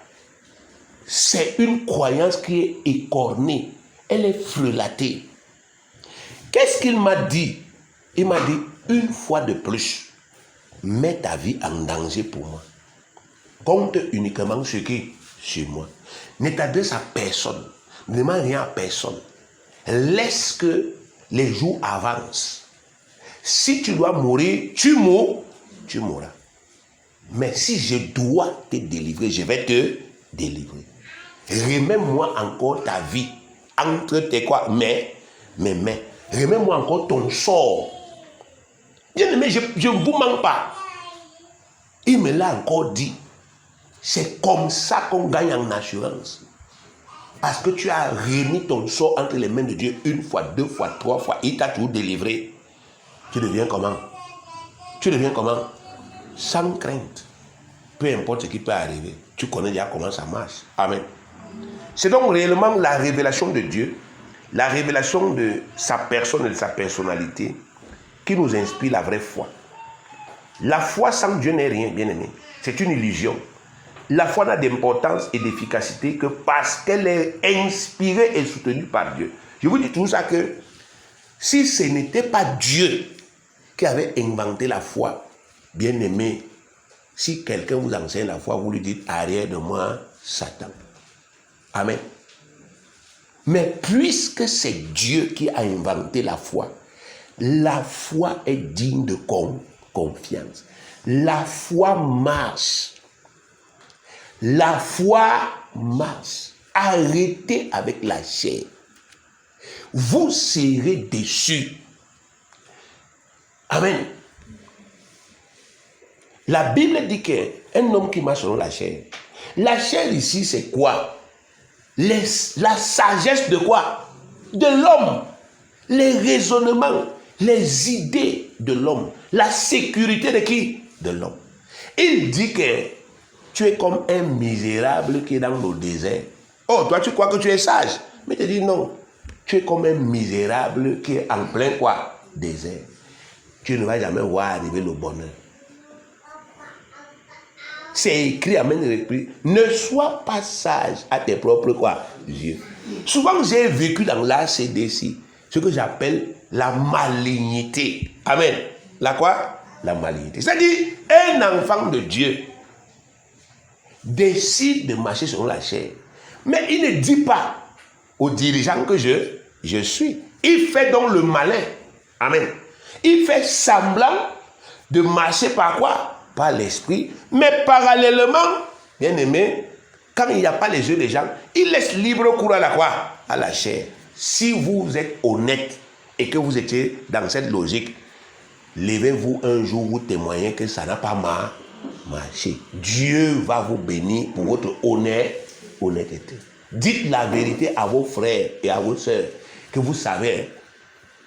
c'est une croyance qui est écornée. Elle est frelatée. Qu'est-ce qu'il m'a dit? Il m'a dit, une fois de plus, mets ta vie en danger pour moi. Compte uniquement ce qui est chez moi. Ne t'adresse à personne. Ne demande rien à personne. Laisse que les jours avancent. Si tu dois mourir, tu mourras. Mais si je dois te délivrer, je vais te délivrer. Remets-moi encore ta vie entre tes quoi, mes mains. Remets-moi encore ton sort. Bien aimé, je ne vous mens pas. Il me l'a encore dit. C'est comme ça qu'on gagne en assurance. Parce que tu as remis ton sort entre les mains de Dieu une fois, deux fois, trois fois. Il t'a toujours délivré. Tu deviens comment? Tu deviens comment? Sans crainte. Peu importe ce qui peut arriver. Tu connais déjà comment ça marche. Amen. C'est donc réellement la révélation de Dieu, la révélation de sa personne et de sa personnalité qui nous inspire la vraie foi. La foi sans Dieu n'est rien, bien aimé. C'est une illusion. La foi n'a d'importance et d'efficacité que parce qu'elle est inspirée et soutenue par Dieu. Je vous dis tout ça que si ce n'était pas Dieu qui avait inventé la foi, bien aimé, si quelqu'un vous enseigne la foi, vous lui dites arrière de moi, Satan. Amen. Mais puisque c'est Dieu qui a inventé la foi est digne de confiance. La foi marche. La foi marche. Arrêtez avec la chair. Vous serez déçus. Amen. La Bible dit qu'un homme qui marche selon la chair. La chair ici, c'est quoi? La sagesse de quoi? De l'homme. Les raisonnements, les idées de l'homme. La sécurité de qui? De l'homme. Il dit que tu es comme un misérable qui est dans le désert. Oh, toi tu crois que tu es sage. Mais tu dis non. tu es comme un misérable qui est en plein quoi? Désert. Tu ne vas jamais voir arriver le bonheur. C'est écrit, amen, repris. Ne sois pas sage à tes propres quoi? Yeux. Souvent, j'ai vécu dans l'ACDC ce que j'appelle la malignité. Amen. La quoi? La malignité. C'est-à-dire, un enfant de Dieu décide de marcher selon la chair. Mais il ne dit pas aux dirigeants que je suis. Il fait donc le malin. Amen. Il fait semblant de marcher par quoi? Par l'esprit. Mais parallèlement, bien aimé, quand il n'y a pas les yeux des gens, il laisse libre cours à la quoi? À la chair. Si vous êtes honnête et que vous étiez dans cette logique, levez-vous un jour, vous témoignez que ça n'a pas marché. Dieu va vous bénir pour votre honnêteté. Dites la vérité à vos frères et à vos sœurs, que vous savez,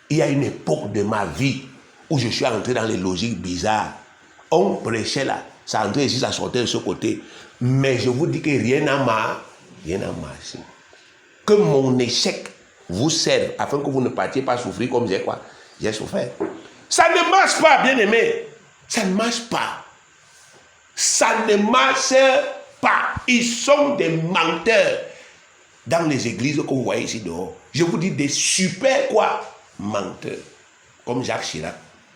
il y a une époque de ma vie où je suis entré dans les logiques bizarres. On prêchait là, ça entrait ici, ça sortait de ce côté. Mais je vous dis que rien n'a marché. Que mon échec vous serve afin que vous ne partiez pas souffrir comme j'ai souffert. Ça ne marche pas, bien aimé. Ça ne marche pas. Ça ne marche pas. Ils sont des menteurs dans les églises que vous voyez ici dehors. Je vous dis des super quoi? Menteurs. Comme Jacques Chirac,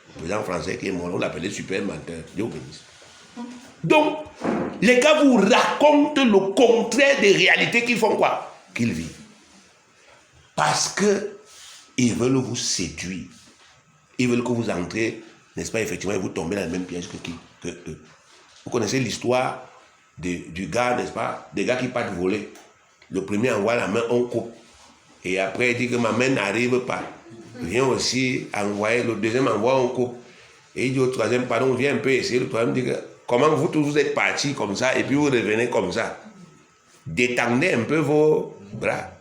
le président français qui est mort, on l'appelait super menteur. Dieu vous bénisse. Donc, les gars vous racontent le contraire des réalités qu'ils font quoi? Qu'ils vivent. Parce que ils veulent vous séduire. Ils veulent que vous entrez, n'est-ce pas, effectivement, et vous tombez dans le même piège que eux. Vous connaissez l'histoire du gars, n'est-ce pas, des gars qui partent voler. Le premier envoie la main, on coupe. Et après, il dit que ma main n'arrive pas. Viens aussi envoyer, le deuxième envoie, on coupe. Et il dit au troisième, pardon, viens un peu essayer. Le troisième dit que, comment vous tous vous êtes partis comme ça et puis vous revenez comme ça? Détendez un peu vos bras.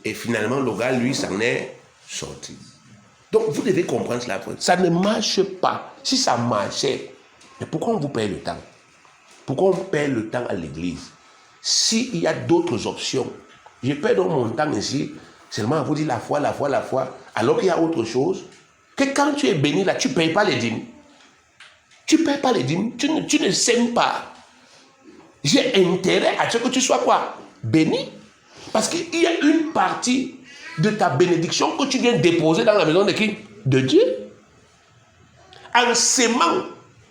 Et finalement, le gars, lui, s'en est sorti. Donc, vous devez comprendre cela. Ça ne marche pas. Si ça marchait, mais pourquoi on vous paye le temps? Pourquoi on perd le temps à l'église? S'il y a d'autres options, je perds donc mon temps ici, seulement à vous dire la foi, alors qu'il y a autre chose, que quand tu es béni là, tu ne payes pas les dîmes. Tu ne payes pas les dîmes, tu ne sèmes pas. J'ai intérêt à ce que tu sois quoi? Béni. Parce qu'il y a une partie de ta bénédiction que tu viens déposer dans la maison de qui? De Dieu. En s'aimant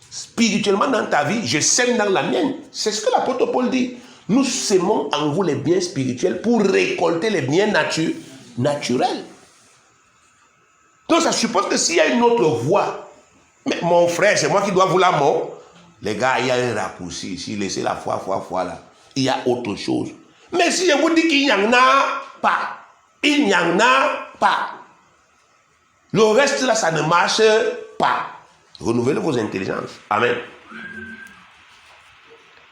spirituellement dans ta vie, je sème dans la mienne. C'est ce que l'apôtre Paul dit. Nous sémons en vous les biens spirituels pour récolter les biens naturels. Donc ça suppose que s'il y a une autre voie, mais mon frère, c'est moi qui dois vous la mort. Les gars, il y a un raccourci ici, laissez la foi là. Il y a autre chose. Mais si je vous dis qu'il n'y en a pas, il n'y en a pas. Le reste là, ça ne marche pas. Renouvelez vos intelligences. Amen.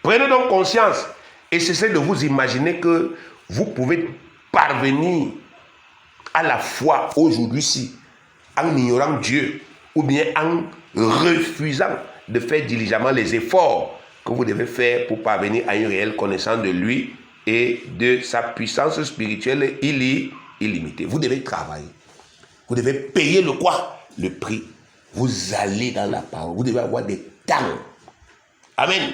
Prenez donc conscience et cessez de vous imaginer que vous pouvez parvenir à la foi aujourd'hui-ci en ignorant Dieu ou bien en refusant de faire diligemment les efforts que vous devez faire pour parvenir à une réelle connaissance de lui et de sa puissance spirituelle illimitée. Vous devez travailler. Vous devez payer le quoi? Le prix. Vous allez dans la parole. Vous devez avoir des temps. Amen.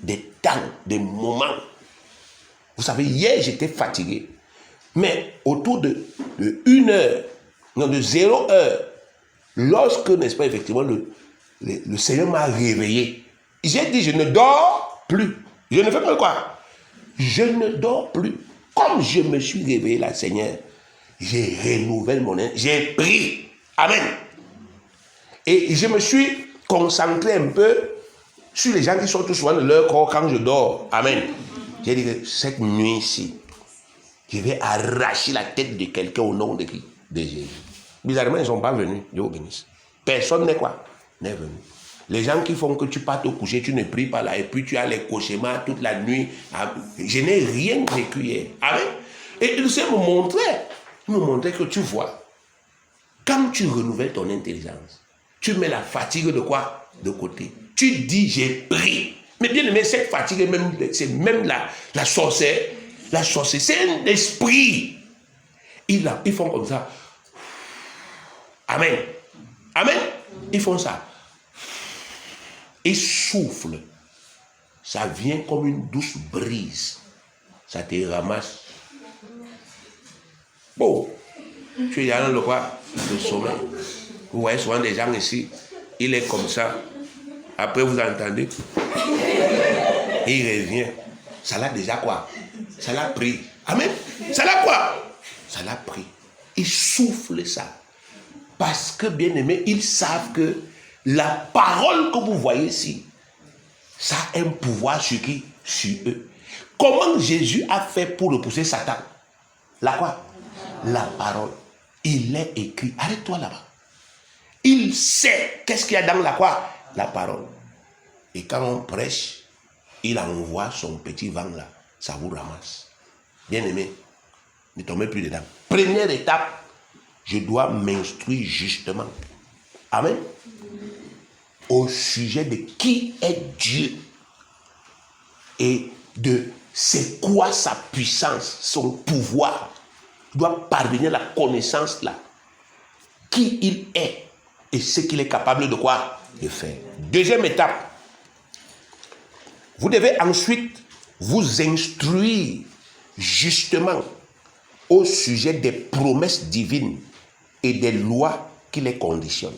Des temps, des moments. Vous savez, hier, j'étais fatigué. Mais autour de 1 heure, non, de 0 heure, lorsque, n'est-ce pas, effectivement, le Seigneur m'a réveillé, j'ai dit, je ne dors plus. Je ne fais pas quoi? Je ne dors plus. Comme je me suis réveillé là, Seigneur, j'ai renouvelé mon âme, j'ai pris. Amen. Et je me suis concentré un peu sur les gens qui sont tout souvent de leur corps quand je dors. Amen. J'ai dit que cette nuit-ci, je vais arracher la tête de quelqu'un au nom de qui? De Jésus. Bizarrement, ils ne sont pas venus. Dieu vous bénisse. Personne n'est quoi? N'est venu. Les gens qui font que tu pars te coucher, tu ne pries pas là, et puis tu as les cauchemars toute la nuit. Je n'ai rien vécu hier. Amen. Et il sait me montrer que tu vois, quand tu renouvelles ton intelligence, tu mets la fatigue de quoi? De côté. Tu dis, j'ai pris. Mais bien aimé, cette fatigue, c'est même la sorcière. La sorcière, c'est un esprit. Ils font comme ça. Amen. Amen. Ils font ça. Ils soufflent. Ça vient comme une douce brise. Ça te ramasse. Bon, tu es dans le quoi? Le sommeil. Vous voyez souvent des gens ici, il est comme ça. Après, vous entendez. Il revient. Ça l'a déjà quoi? Ça l'a pris. Amen. Ça l'a quoi? Ça l'a pris. Il souffle ça. Parce que, bien aimé, ils savent que la parole que vous voyez ici, ça a un pouvoir sur qui? Sur eux. Comment Jésus a fait pour repousser Satan? La quoi? La parole. Il est écrit. Arrête-toi là-bas. Il sait qu'est-ce qu'il y a dans la quoi? La parole. Et quand on prêche, il envoie son petit vent là. Ça vous ramasse. Bien aimé, ne tombez plus dedans. Première étape, je dois m'instruire justement. Amen. Au sujet de qui est Dieu et de c'est quoi sa puissance, son pouvoir. Je dois parvenir à la connaissance là. Qui il est et ce qu'il est capable de quoi? De faire. Deuxième étape. Vous devez ensuite vous instruire justement au sujet des promesses divines et des lois qui les conditionnent.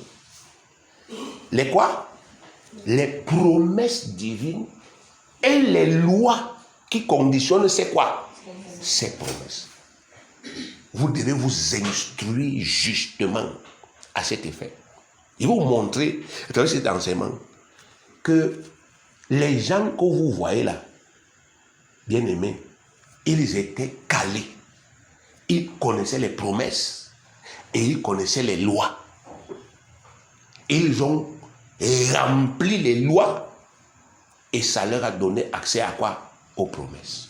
Les quoi? Les promesses divines et les lois qui conditionnent c'est quoi? Ces promesses. Vous devez vous instruire justement à cet effet. Je vais vous montrer, à travers cet enseignement, que les gens que vous voyez là, bien aimés, ils étaient calés. Ils connaissaient les promesses et ils connaissaient les lois. Ils ont rempli les lois et ça leur a donné accès à quoi? Aux promesses.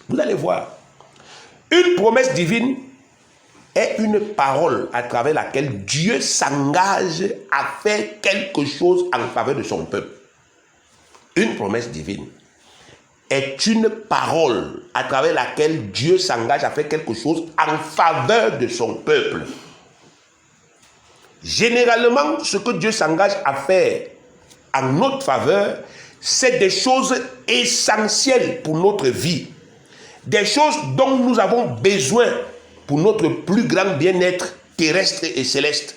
Vous allez voir, une promesse divine est une parole à travers laquelle Dieu s'engage à faire quelque chose en faveur de son peuple. Une promesse divine est une parole à travers laquelle Dieu s'engage à faire quelque chose en faveur de son peuple. Généralement, ce que Dieu s'engage à faire en notre faveur, c'est des choses essentielles pour notre vie. Des choses dont nous avons besoin pour notre plus grand bien-être terrestre et céleste,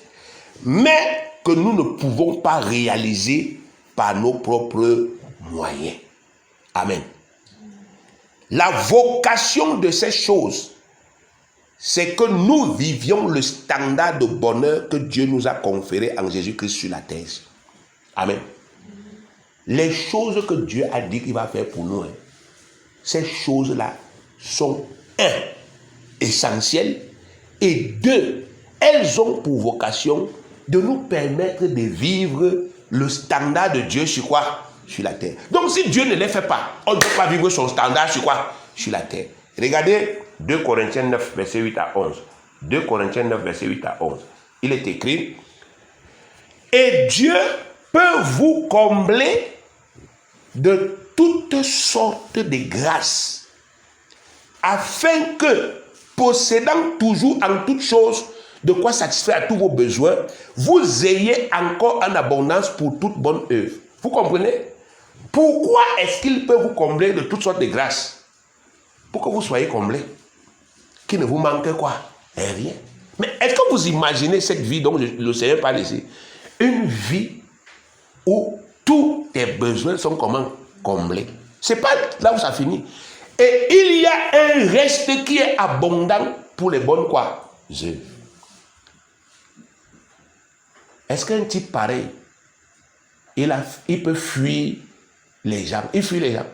mais que nous ne pouvons pas réaliser par nos propres moyens. Amen. La vocation de ces choses, c'est que nous vivions le standard de bonheur que Dieu nous a conféré en Jésus-Christ sur la terre. Amen. Les choses que Dieu a dit qu'il va faire pour nous, ces choses-là sont essentielles et deux, elles ont pour vocation de nous permettre de vivre le standard de Dieu sur quoi? Sur la terre. Donc si Dieu ne les fait pas, on ne peut pas vivre son standard sur quoi? Sur la terre. Regardez 2 Corinthiens 9, verset 8 à 11. 2 Corinthiens 9, verset 8 à 11. Il est écrit: et Dieu peut vous combler de toutes sortes de grâces, afin que, possédant toujours en toutes choses de quoi satisfaire à tous vos besoins, vous ayez encore en abondance pour toute bonne œuvre. Vous comprenez? Pourquoi est-ce qu'il peut vous combler de toutes sortes de grâces? Pour que vous soyez comblés. Qu'il ne vous manque quoi? Rien. Mais est-ce que vous imaginez cette vie dont le Seigneur parle ici? Une vie où tous tes besoins sont comment? Comblés. Ce n'est pas là où ça finit. Et il y a un reste qui est abondant pour les bonnes quoi? Œuvres. Est-ce qu'un type pareil, il peut fuir les gens? Il fuit les gens.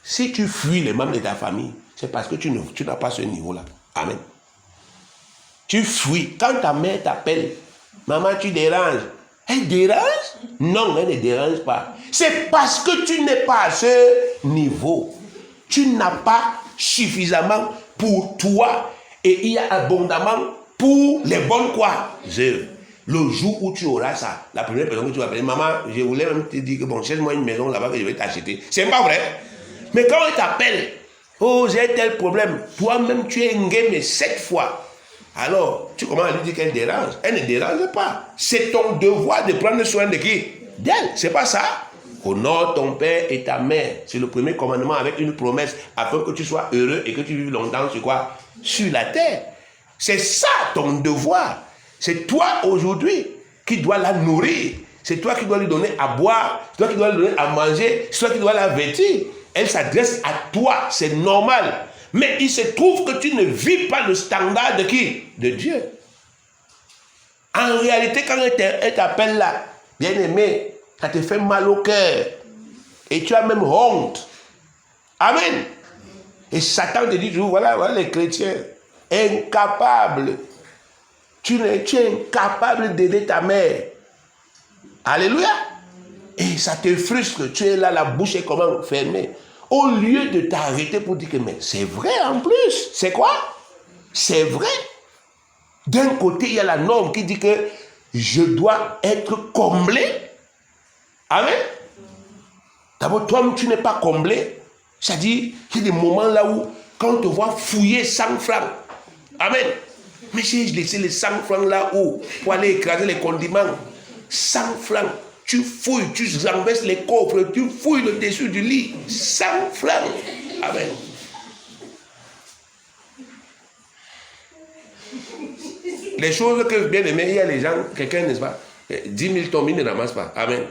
Si tu fuis les membres de ta famille, c'est parce que tu n'as pas ce niveau-là. Amen. Tu fuis. Quand ta mère t'appelle, maman, tu déranges. Elle dérange? Non, elle ne dérange pas. C'est parce que tu n'es pas à ce niveau. Tu n'as pas suffisamment pour toi et il y a abondamment pour les bonnes quoi? Œuvres. Le jour où tu auras ça, la première personne que tu vas appeler, maman, je voulais même te dire que bon, cherche-moi une maison là-bas que je vais t'acheter. C'est pas vrai. Mais quand on t'appelle, Oh, j'ai tel problème. Toi-même, tu es engagé 7 fois. Alors, tu commences à lui dire qu'elle dérange. Elle ne dérange pas. C'est ton devoir de prendre soin de qui? D'elle. C'est pas ça? Honore ton père et ta mère. C'est le premier commandement avec une promesse afin que tu sois heureux et que tu vives longtemps sur quoi? Sur la terre. C'est ça ton devoir. C'est toi aujourd'hui qui dois la nourrir. C'est toi qui dois lui donner à boire. C'est toi qui dois lui donner à manger. C'est toi qui dois la vêtir. Elle s'adresse à toi. C'est normal. Mais il se trouve que tu ne vis pas le standard de qui? De Dieu. En réalité, quand elle t'appelle là, bien aimé, ça te fait mal au cœur. Et tu as même honte. Amen. Et Satan te dit toujours, voilà les chrétiens, incapables. Tu es incapable d'aider ta mère. Alléluia. Et ça te frustre. Tu es là, la bouche est comment fermée. Au lieu de t'arrêter pour dire que mais c'est vrai en plus. C'est quoi? C'est vrai. D'un côté, il y a la norme qui dit que je dois être comblé. Amen. D'abord, toi, tu n'es pas comblé. C'est-à-dire, il y a des moments là où, quand on te voit fouiller 100 francs. Amen. Mais j'ai laissé les 100 francs là-haut pour aller écraser les condiments. 100 francs. Tu fouilles, tu renverses les coffres, tu fouilles le dessus du lit. 100 francs. Amen. Les choses que, bien aimé, il y a les gens, quelqu'un, n'est-ce pas, 10 000 tombes, il ne ramasse pas. Amen.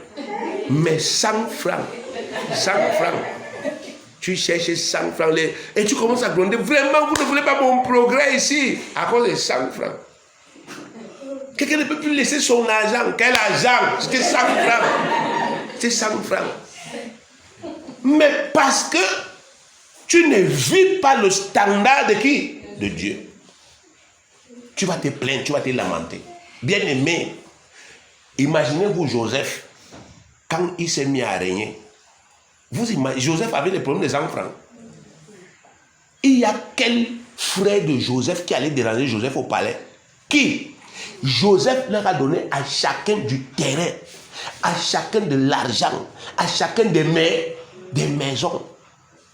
Mais 100 francs. 100 francs. Tu cherches 100 francs. Et tu commences à gronder. Vraiment, vous ne voulez pas mon progrès ici. À cause des 100 francs. Quelqu'un ne peut plus laisser son argent. Quel argent? C'est 100 francs. C'est 100 francs. Mais parce que tu ne vis pas le standard de qui? De Dieu. Tu vas te plaindre, tu vas te lamenter. Bien aimé, imaginez-vous Joseph, quand il s'est mis à régner. Joseph avait les problèmes des enfants. Il y a quel frère de Joseph qui allait déranger Joseph au palais? Qui? Joseph leur a donné à chacun du terrain, à chacun de l'argent, à chacun des maisons.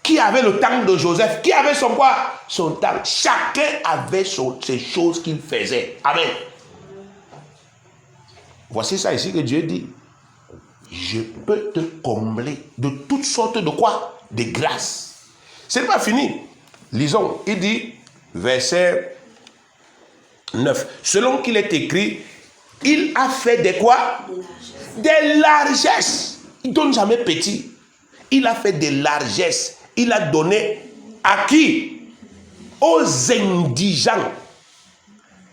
Qui avait le temps de Joseph? Qui avait son quoi? Son temps. Chacun avait ses choses qu'il faisait. Amen. Voici ça ici que Dieu dit. Je peux te combler de toutes sortes de quoi? De grâces. Ce n'est pas fini. Lisons. Il dit, verset 9. Selon qu'il est écrit, il a fait des quoi? Des largesses. Il ne donne jamais petit. Il a fait des largesses. Il a donné à qui? Aux indigents.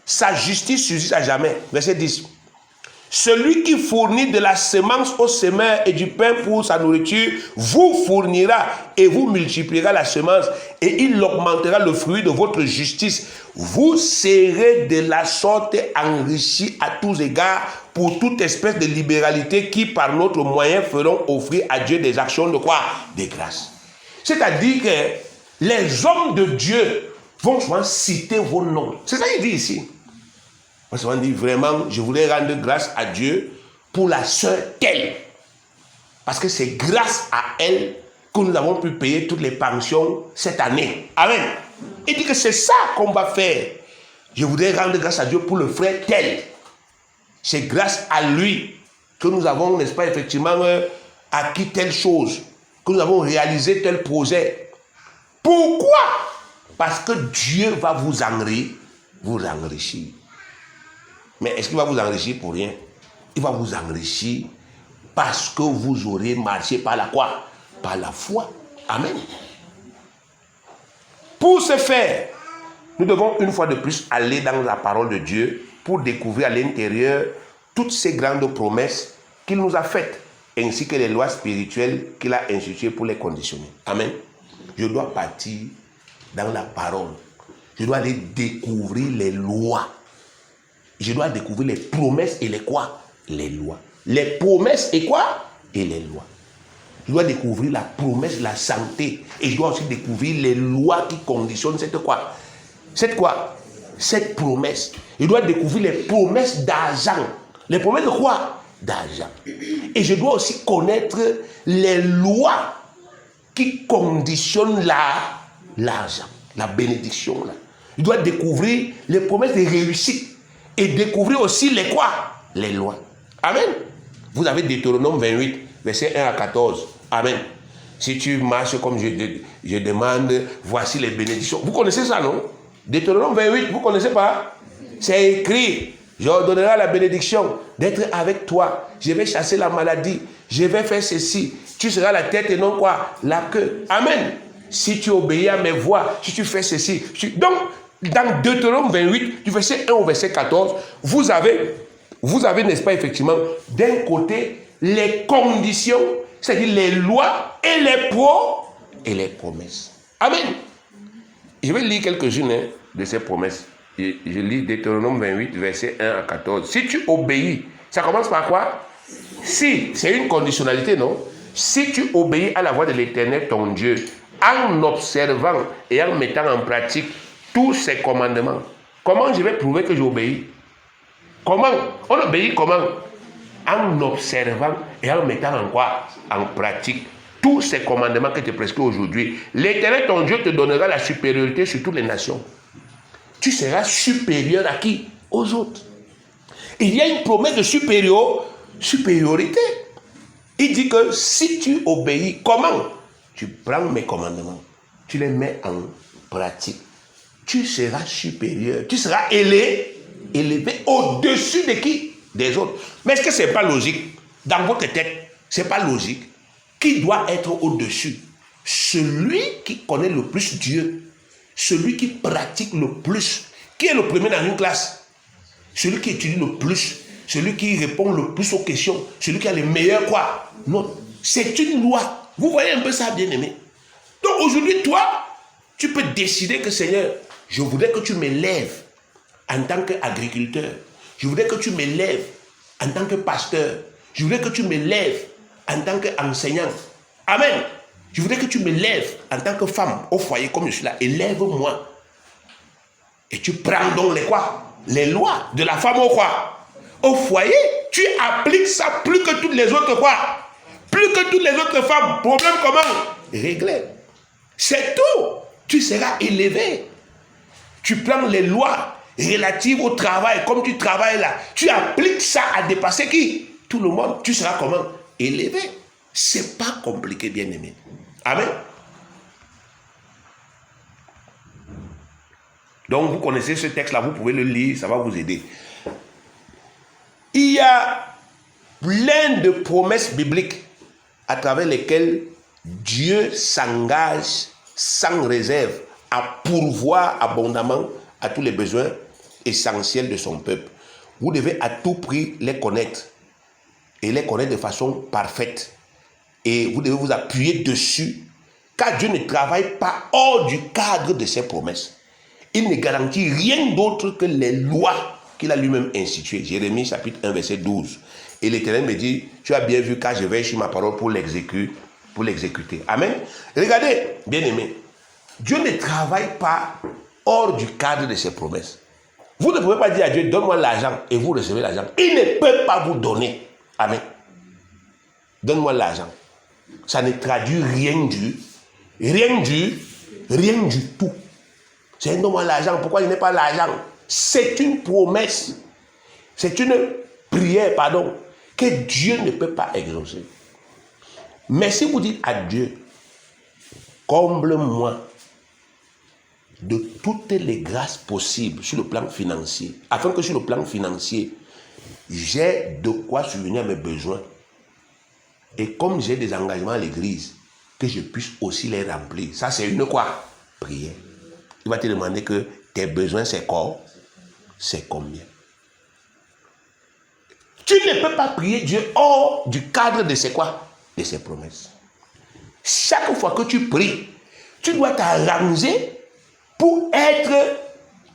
Sa justice subsiste à jamais. Verset 10. Celui qui fournit de la semence aux semeurs et du pain pour sa nourriture, vous fournira et vous multipliera la semence et il augmentera le fruit de votre justice. Vous serez de la sorte enrichis à tous égards pour toute espèce de libéralité qui par notre moyen feront offrir à Dieu des actions de quoi? Des grâces. C'est-à-dire que les hommes de Dieu vont souvent citer vos noms. C'est ça qu'il dit ici. On souvent dit vraiment, je voulais rendre grâce à Dieu pour la sœur telle. Parce que c'est grâce à elle que nous avons pu payer toutes les pensions cette année. Amen. Il dit que c'est ça qu'on va faire. Je voudrais rendre grâce à Dieu pour le frère tel. C'est grâce à lui que nous avons, n'est-ce pas, effectivement, acquis telle chose. Que nous avons réalisé tel projet. Pourquoi? Parce que Dieu va vous enrichir. Mais est-ce qu'il va vous enrichir pour rien? Il va vous enrichir parce que vous aurez marché par la quoi? Par la foi. Amen. Pour ce faire, nous devons une fois de plus aller dans la parole de Dieu pour découvrir à l'intérieur toutes ces grandes promesses qu'il nous a faites, ainsi que les lois spirituelles qu'il a instituées pour les conditionner. Amen. Je dois partir dans la parole. Je dois aller découvrir les lois. Je dois découvrir les promesses et les quoi? Les lois. Les promesses et quoi? Et les lois. Je dois découvrir la promesse de la santé. Et je dois aussi découvrir les lois qui conditionnent cette quoi? Cette quoi? Cette promesse. Je dois découvrir les promesses d'argent. Les promesses de quoi? D'argent. Et je dois aussi connaître les lois qui conditionnent l'argent, la bénédiction. Là. Il doit découvrir les promesses de réussite et découvrir aussi les quoi? Les lois. Amen. Vous avez Deutéronome 28, verset 1 à 14. Amen. Si tu marches comme je demande, voici les bénédictions. Vous connaissez ça, non? Deutéronome 28, vous ne connaissez pas? C'est écrit. Je ordonnerai la bénédiction d'être avec toi. Je vais chasser la maladie. Je vais faire ceci. Tu seras la tête et non quoi? La queue. Amen. Si tu obéis à mes voix, si tu fais ceci. Donc, dans Deutéronome 28, du verset 1 au verset 14, vous avez, n'est-ce pas, effectivement, d'un côté, les conditions, c'est-à-dire les lois et les promesses. Amen. Je vais lire quelques-unes de ces promesses. Je lis Deutéronome 28, verset 1 à 14. Si tu obéis, ça commence par quoi? Si, c'est une conditionnalité, non? Si tu obéis à la voix de l'Éternel, ton Dieu, en observant et en mettant en pratique tous ses commandements. Comment je vais prouver que j'obéis? Comment? On obéit comment? En observant et en mettant en quoi? En pratique tous ces commandements que tu prescris aujourd'hui. L'Éternel, ton Dieu, te donnera la supériorité sur toutes les nations. Tu seras supérieur à qui? Aux autres. Il y a une promesse de supériorité. Il dit que si tu obéis, comment? Tu prends mes commandements, tu les mets en pratique. Tu seras supérieur, tu seras élevé au-dessus de qui? Des autres. Mais est-ce que ce n'est pas logique? Dans votre tête, ce n'est pas logique. Qui doit être au-dessus? Celui qui connaît le plus Dieu, celui qui pratique le plus. Qui est le premier dans une classe? Celui qui étudie le plus, celui qui répond le plus aux questions, celui qui a les meilleurs quoi? Non, c'est une loi. Vous voyez un peu ça, bien-aimé? Donc aujourd'hui, toi, tu peux décider que Seigneur, je voudrais que tu m'élèves en tant qu'agriculteur. Je voudrais que tu m'élèves en tant que pasteur. Je voudrais que tu m'élèves en tant qu'enseignant. Amen. Je voudrais que tu m'élèves en tant que femme au foyer comme je suis là. Élève-moi. Et tu prends donc les quoi? Les lois de la femme au quoi? Au foyer, tu appliques ça plus que toutes les autres quoi? Plus que toutes les autres femmes. Problème comment? Réglé. C'est tout. Tu seras élevé. Tu prends les lois relatives au travail, comme tu travailles là. Tu appliques ça à dépasser qui? Tout le monde. Tu seras comment? Élevé. C'est pas compliqué, bien-aimé. Amen. Donc, vous connaissez ce texte-là, vous pouvez le lire, ça va vous aider. Il y a plein de promesses bibliques à travers lesquelles Dieu s'engage sans réserve à pourvoir abondamment à tous les besoins essentiels de son peuple. Vous devez à tout prix les connaître et les connaître de façon parfaite. Et vous devez vous appuyer dessus, car Dieu ne travaille pas hors du cadre de ses promesses. Il ne garantit rien d'autre que les lois qu'il a lui-même instituées. Jérémie chapitre 1 verset 12. Et l'Éternel me dit, tu as bien vu car je veille sur ma parole pour l'exécuter. Amen. Regardez, bien-aimés, Dieu ne travaille pas hors du cadre de ses promesses. Vous ne pouvez pas dire à Dieu, donne-moi l'argent et vous recevez l'argent. Il ne peut pas vous donner. Amen. Donne-moi l'argent. Ça ne traduit rien du tout. C'est donne-moi l'argent. Pourquoi je n'ai pas l'argent? C'est une promesse. C'est une prière, pardon, que Dieu ne peut pas exaucer. Mais si vous dites à Dieu, comble-moi de toutes les grâces possibles sur le plan financier, afin que sur le plan financier, j'ai de quoi subvenir à mes besoins. Et comme j'ai des engagements à l'église, que je puisse aussi les remplir. Ça, c'est une quoi? Prière. Il va te demander que tes besoins, c'est quoi? C'est combien? Tu ne peux pas prier Dieu hors du cadre de ses quoi? De ses promesses. Chaque fois que tu pries, tu dois t'arranger pour être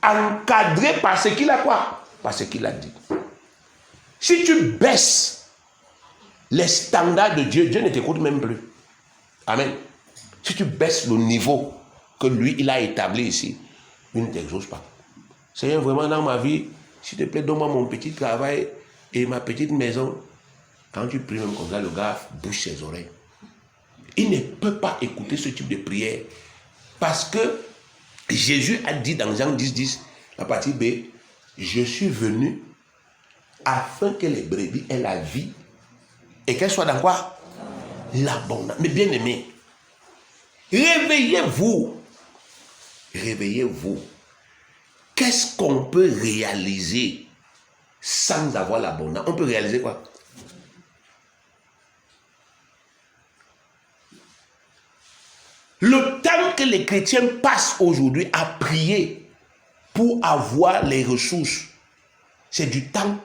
encadré par ce qu'il a quoi? Par ce qu'il a dit. Si tu baisses les standards de Dieu, Dieu ne t'écoute même plus. Amen. Si tu baisses le niveau que lui, il a établi ici, il ne t'exauce pas. Seigneur, vraiment dans ma vie, s'il te plaît, donne-moi mon petit travail et ma petite maison. Quand tu pries même comme ça, le gars bouche ses oreilles. Il ne peut pas écouter ce type de prière. Parce que Jésus a dit dans Jean 10, la partie B, je suis venu afin que les brebis aient la vie et qu'elles soient dans quoi? L'abondance. Mais bien aimé, réveillez-vous. Réveillez-vous. Qu'est-ce qu'on peut réaliser sans avoir l'abondance? On peut réaliser quoi? Le temps que les chrétiens passent aujourd'hui à prier pour avoir les ressources, c'est du temps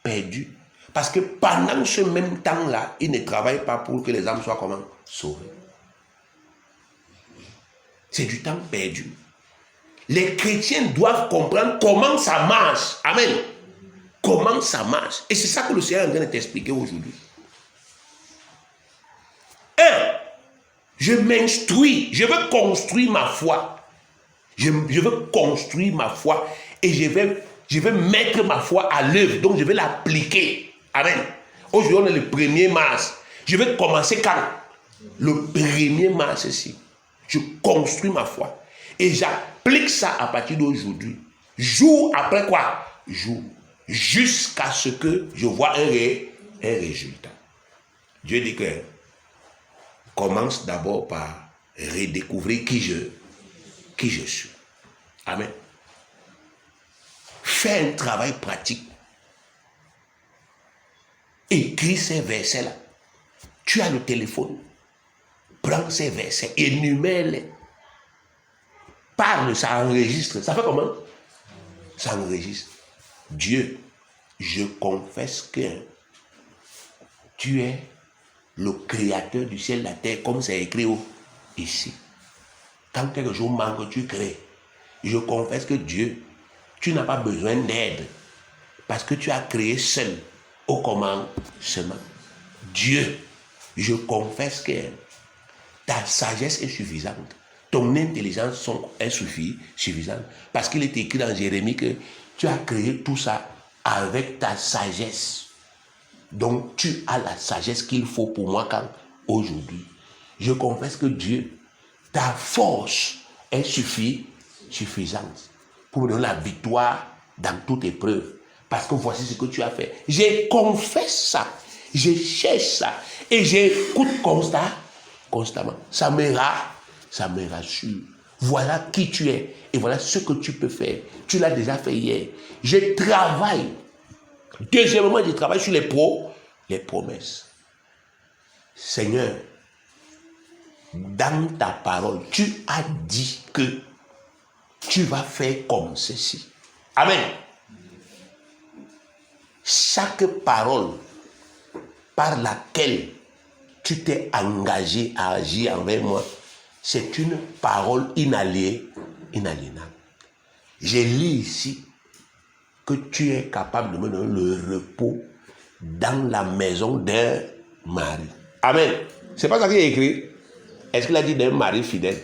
perdu. Parce que pendant ce même temps-là, ils ne travaillent pas pour que les âmes soient comment? Sauvées. C'est du temps perdu. Les chrétiens doivent comprendre comment ça marche. Amen. Comment ça marche. Et c'est ça que le Seigneur est en train de t'expliquer aujourd'hui. Je m'instruis, je veux construire ma foi. Je veux construire ma foi et je vais mettre ma foi à l'œuvre. Donc je vais l'appliquer. Amen. Aujourd'hui on est le 1er mars. Je vais commencer quand? Le 1er mars ici. Je construis ma foi. Et j'applique ça à partir d'aujourd'hui. Jour après quoi? Jour. Jusqu'à ce que je vois un résultat. Dieu dit que commence d'abord par redécouvrir qui je suis. Amen. Fais un travail pratique. Écris ces versets-là. Tu as le téléphone. Prends ces versets, énumère-les. Parle, ça enregistre. Ça fait comment? Ça enregistre. Dieu, je confesse que tu es le créateur du ciel et de la terre, comme c'est écrit ici. Quand quelque chose manque, tu crées. Je confesse que Dieu, tu n'as pas besoin d'aide, parce que tu as créé seul au commencement. Dieu, je confesse que ta sagesse est suffisante. Ton intelligence est suffisante. Parce qu'il est écrit dans Jérémie que tu as créé tout ça avec ta sagesse. Donc tu as la sagesse qu'il faut pour moi quand aujourd'hui. Je confesse que Dieu, ta force est suffisante pour me donner la victoire dans toute épreuve. Parce que voici ce que tu as fait. Je confesse ça. Je cherche ça. Et j'écoute constamment. Ça me rassure. Voilà qui tu es. Et voilà ce que tu peux faire. Tu l'as déjà fait hier. Je travaille. Deuxièmement, je travaille sur les promesses. Seigneur, dans ta parole, tu as dit que tu vas faire comme ceci. Amen. Chaque parole par laquelle tu t'es engagé à agir envers moi, c'est une parole inaliénable. J'ai lu ici que tu es capable de me donner le repos dans la maison d'un mari. Amen. C'est pas ça qui est écrit. Est-ce qu'il a dit d'un mari fidèle?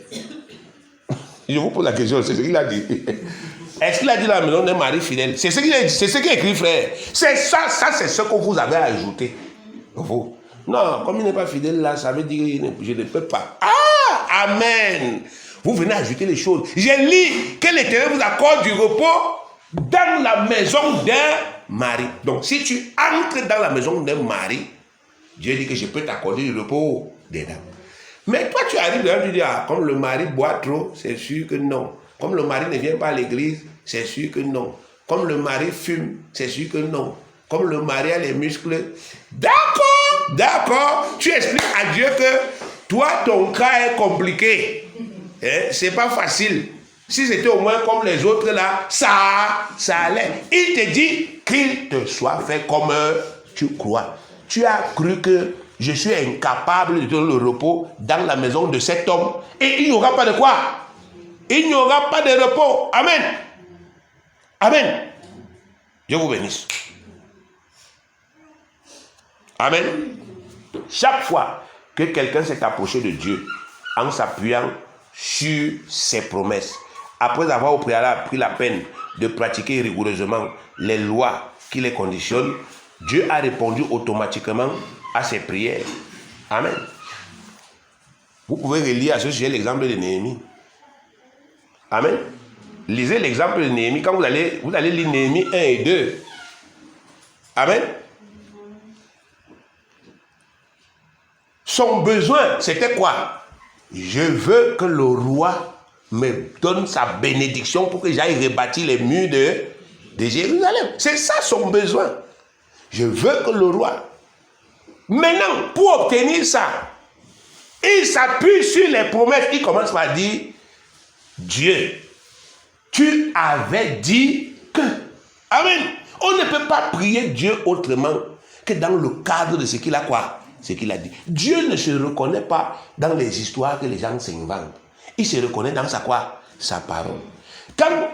Je vous pose la question, c'est ce qu'il a dit. Est-ce qu'il a dit la maison d'un mari fidèle? C'est ce qu'il a dit, c'est ce qui est écrit, frère. C'est ça c'est ce que vous avez ajouté. Vous. Non, comme il n'est pas fidèle là, ça veut dire que je ne peux pas. Ah, amen. Vous venez ajouter les choses. J'ai lu que l'Éternel vous accorde du repos dans la maison d'un mari. Donc, si tu entres dans la maison d'un mari, Dieu dit que je peux t'accorder du repos dedans. Mais toi, tu arrives là, tu dis, ah, comme le mari boit trop, c'est sûr que non. Comme le mari ne vient pas à l'église, c'est sûr que non. Comme le mari fume, c'est sûr que non. Comme le mari a les muscles, d'accord. Tu expliques à Dieu que toi, ton cas est compliqué. C'est pas facile. Si c'était au moins comme les autres là, ça allait. Il te dit qu'il te soit fait comme tu crois. Tu as cru que je suis incapable de donner le repos dans la maison de cet homme. Et il n'y aura pas de quoi? Il n'y aura pas de repos. Amen. Amen. Dieu vous bénisse. Amen. Chaque fois que quelqu'un s'est approché de Dieu en s'appuyant sur ses promesses, après avoir au préalable pris la peine de pratiquer rigoureusement les lois qui les conditionnent, Dieu a répondu automatiquement à ses prières. Amen. Vous pouvez relire à ce sujet l'exemple de Néhémie. Amen. Lisez l'exemple de Néhémie. Quand vous allez lire Néhémie 1 et 2. Amen. Son besoin, c'était quoi? Je veux que le roi me donne sa bénédiction pour que j'aille rebâtir les murs de Jérusalem. C'est ça son besoin. Je veux que le roi... Maintenant, pour obtenir ça, il s'appuie sur les promesses. Il commence par dire, Dieu, tu avais dit que... Amen. On ne peut pas prier Dieu autrement que dans le cadre de ce qu'il a quoi? Ce qu'il a dit. Dieu ne se reconnaît pas dans les histoires que les gens s'inventent. Il se reconnaît dans sa quoi? Sa parole.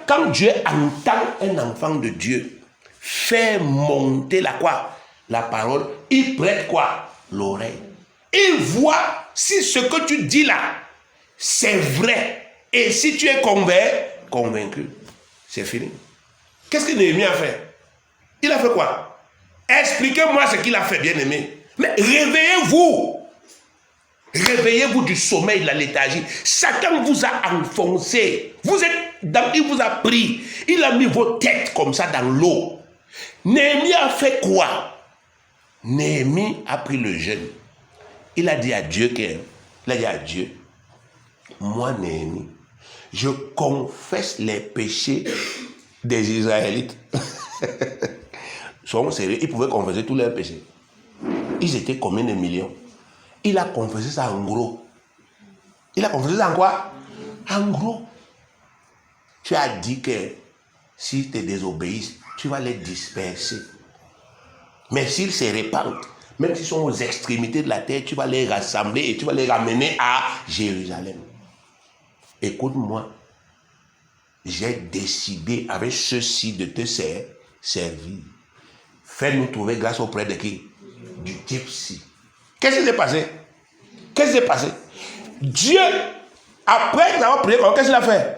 Quand Dieu entend un enfant de Dieu faire monter la quoi? La parole, il prête quoi? L'oreille. Il voit si ce que tu dis là, c'est vrai. Et si tu es convaincu, c'est fini. Qu'est-ce que Néhémie a fait? Il a fait quoi? Expliquez-moi ce qu'il a fait, bien-aimé. Mais réveillez-vous. Réveillez-vous du sommeil, de la léthargie. Satan vous a enfoncé. Il vous a pris. Il a mis vos têtes comme ça dans l'eau. Néhémie a fait quoi? Néhémie a pris le jeûne. Il a dit à Dieu moi Néhémie, je confesse les péchés des Israélites. Ils sont sérieux, ils pouvaient confesser tous leurs péchés. Ils étaient combien de millions? Il a confessé ça en gros. Il a confessé ça en quoi? En gros. Tu as dit que s'ils te désobéissent, tu vas les disperser. Mais s'ils se répandent, même s'ils sont aux extrémités de la terre, tu vas les rassembler et tu vas les ramener à Jérusalem. Écoute-moi, j'ai décidé avec ceci de te servir. Fais-nous trouver grâce auprès de qui? Du type-ci. Qu'est-ce qui s'est passé? Qu'est-ce qui s'est passé? Dieu, après avoir prié, qu'est-ce qu'il a fait?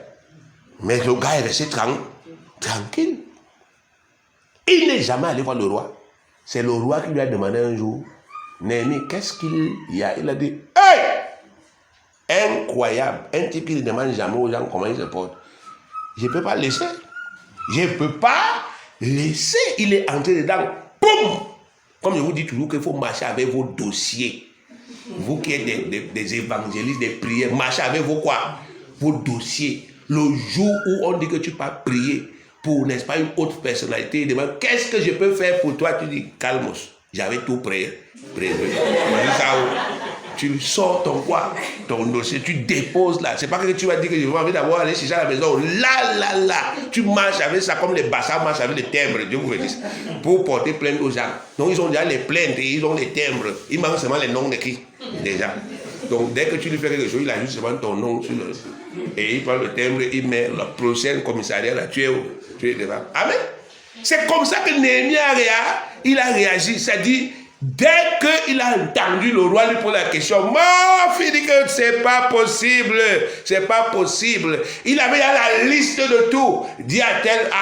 Mais le gars est resté tranquille. Il n'est jamais allé voir le roi. C'est le roi qui lui a demandé un jour, Néhémie, qu'est-ce qu'il y a? Il a dit, hey! Incroyable. Un type qui ne demande jamais aux gens comment ils se portent. Je ne peux pas laisser. Je ne peux pas laisser. Il est entré dedans. Boum! Comme je vous dis toujours qu'il faut marcher avec vos dossiers. Vous qui êtes des évangélistes, des prières, marchez avec vos quoi? Vos dossiers. Le jour où on dit que tu peux prier pour, n'est-ce pas, une autre personnalité, il demande, qu'est-ce que je peux faire pour toi? Tu dis, calmos, j'avais tout prévu. Tu sors ton quoi? Ton dossier, tu déposes là. C'est pas que tu vas dire que j'ai envie d'avoir aller chercher à la maison. Là. Tu marches avec ça comme les bassins marchent avec les timbres. Dieu vous bénisse. Pour porter plainte aux gens. Donc ils ont déjà les plaintes et ils ont les timbres. Il manque seulement les noms de qui? Déjà. Donc dès que tu lui fais quelque chose, il a juste seulement ton nom sur le... Et il prend le timbre, il met le prochain commissariat là. Tu es devant. Amen. C'est comme ça que Néhémie a réagi. C'est-à-dire, dès qu'il a entendu le roi lui poser la question, il dit que c'est pas possible. Il avait la liste de tout. Dit à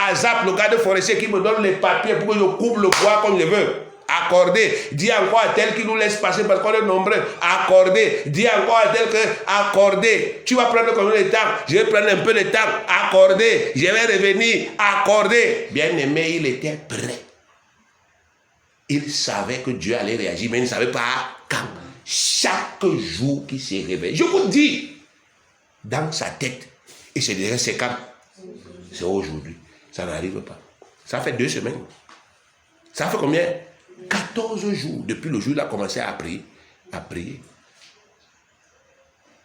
Azap, le garde forestier, qui me donne les papiers pour que je coupe le bois comme je veux. Accordé. Dis encore à tel qui nous laisse passer parce qu'on est nombreux. Accordé. Dis encore à tel que accordé. Tu vas prendre combien de temps? Je vais prendre un peu de temps. Accordé. Je vais revenir. Accordé. Bien aimé, il était prêt. Il savait que Dieu allait réagir, mais il ne savait pas quand. Chaque jour qu'il s'est réveillé. Je vous dis, dans sa tête, il se dirait c'est quand? C'est aujourd'hui. Ça n'arrive pas. Ça fait 2 semaines. Ça fait combien? 14 jours. Depuis le jour où il a commencé à prier.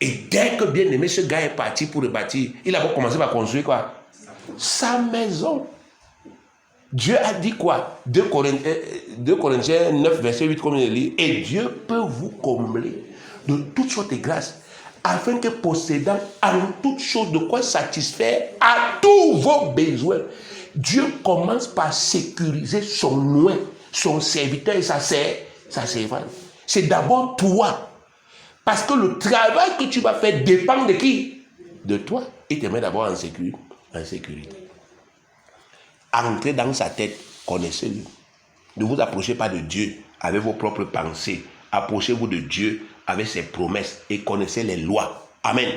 Et dès que bien aimé, ce gars est parti pour rebâtir, il a commencé par construire quoi? Sa maison. Dieu a dit quoi? 2 Corinthiens 9, verset 8, comme il lit. Et Dieu peut vous combler de toutes sortes de grâces, afin que possédant en toutes choses de quoi satisfaire à tous vos besoins. Dieu commence par sécuriser son oint, son serviteur et sa servante. C'est d'abord toi. Parce que le travail que tu vas faire dépend de qui? De toi. Il te met d'abord en sécurité. Entrez dans sa tête, connaissez-le. Ne vous approchez pas de Dieu avec vos propres pensées. Approchez-vous de Dieu avait ses promesses et connaissait les lois. Amen.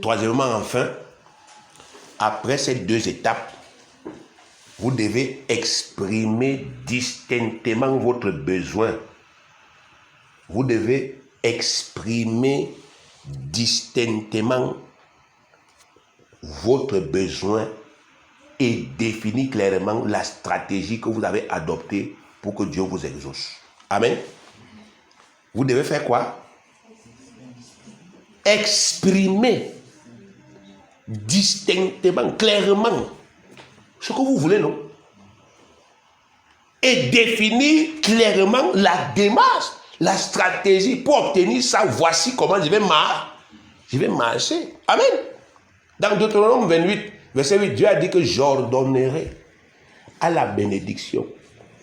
Troisièmement, enfin, après ces deux étapes, vous devez exprimer distinctement votre besoin. Vous devez exprimer distinctement votre besoin et définir clairement la stratégie que vous avez adoptée pour que Dieu vous exauce. Amen. Vous devez faire quoi? Exprimer distinctement, clairement ce que vous voulez, non? Et définir clairement la démarche, la stratégie pour obtenir ça. Voici comment je vais marcher. Amen. Dans Deutéronome 28, verset 8, Dieu a dit que j'ordonnerai à la bénédiction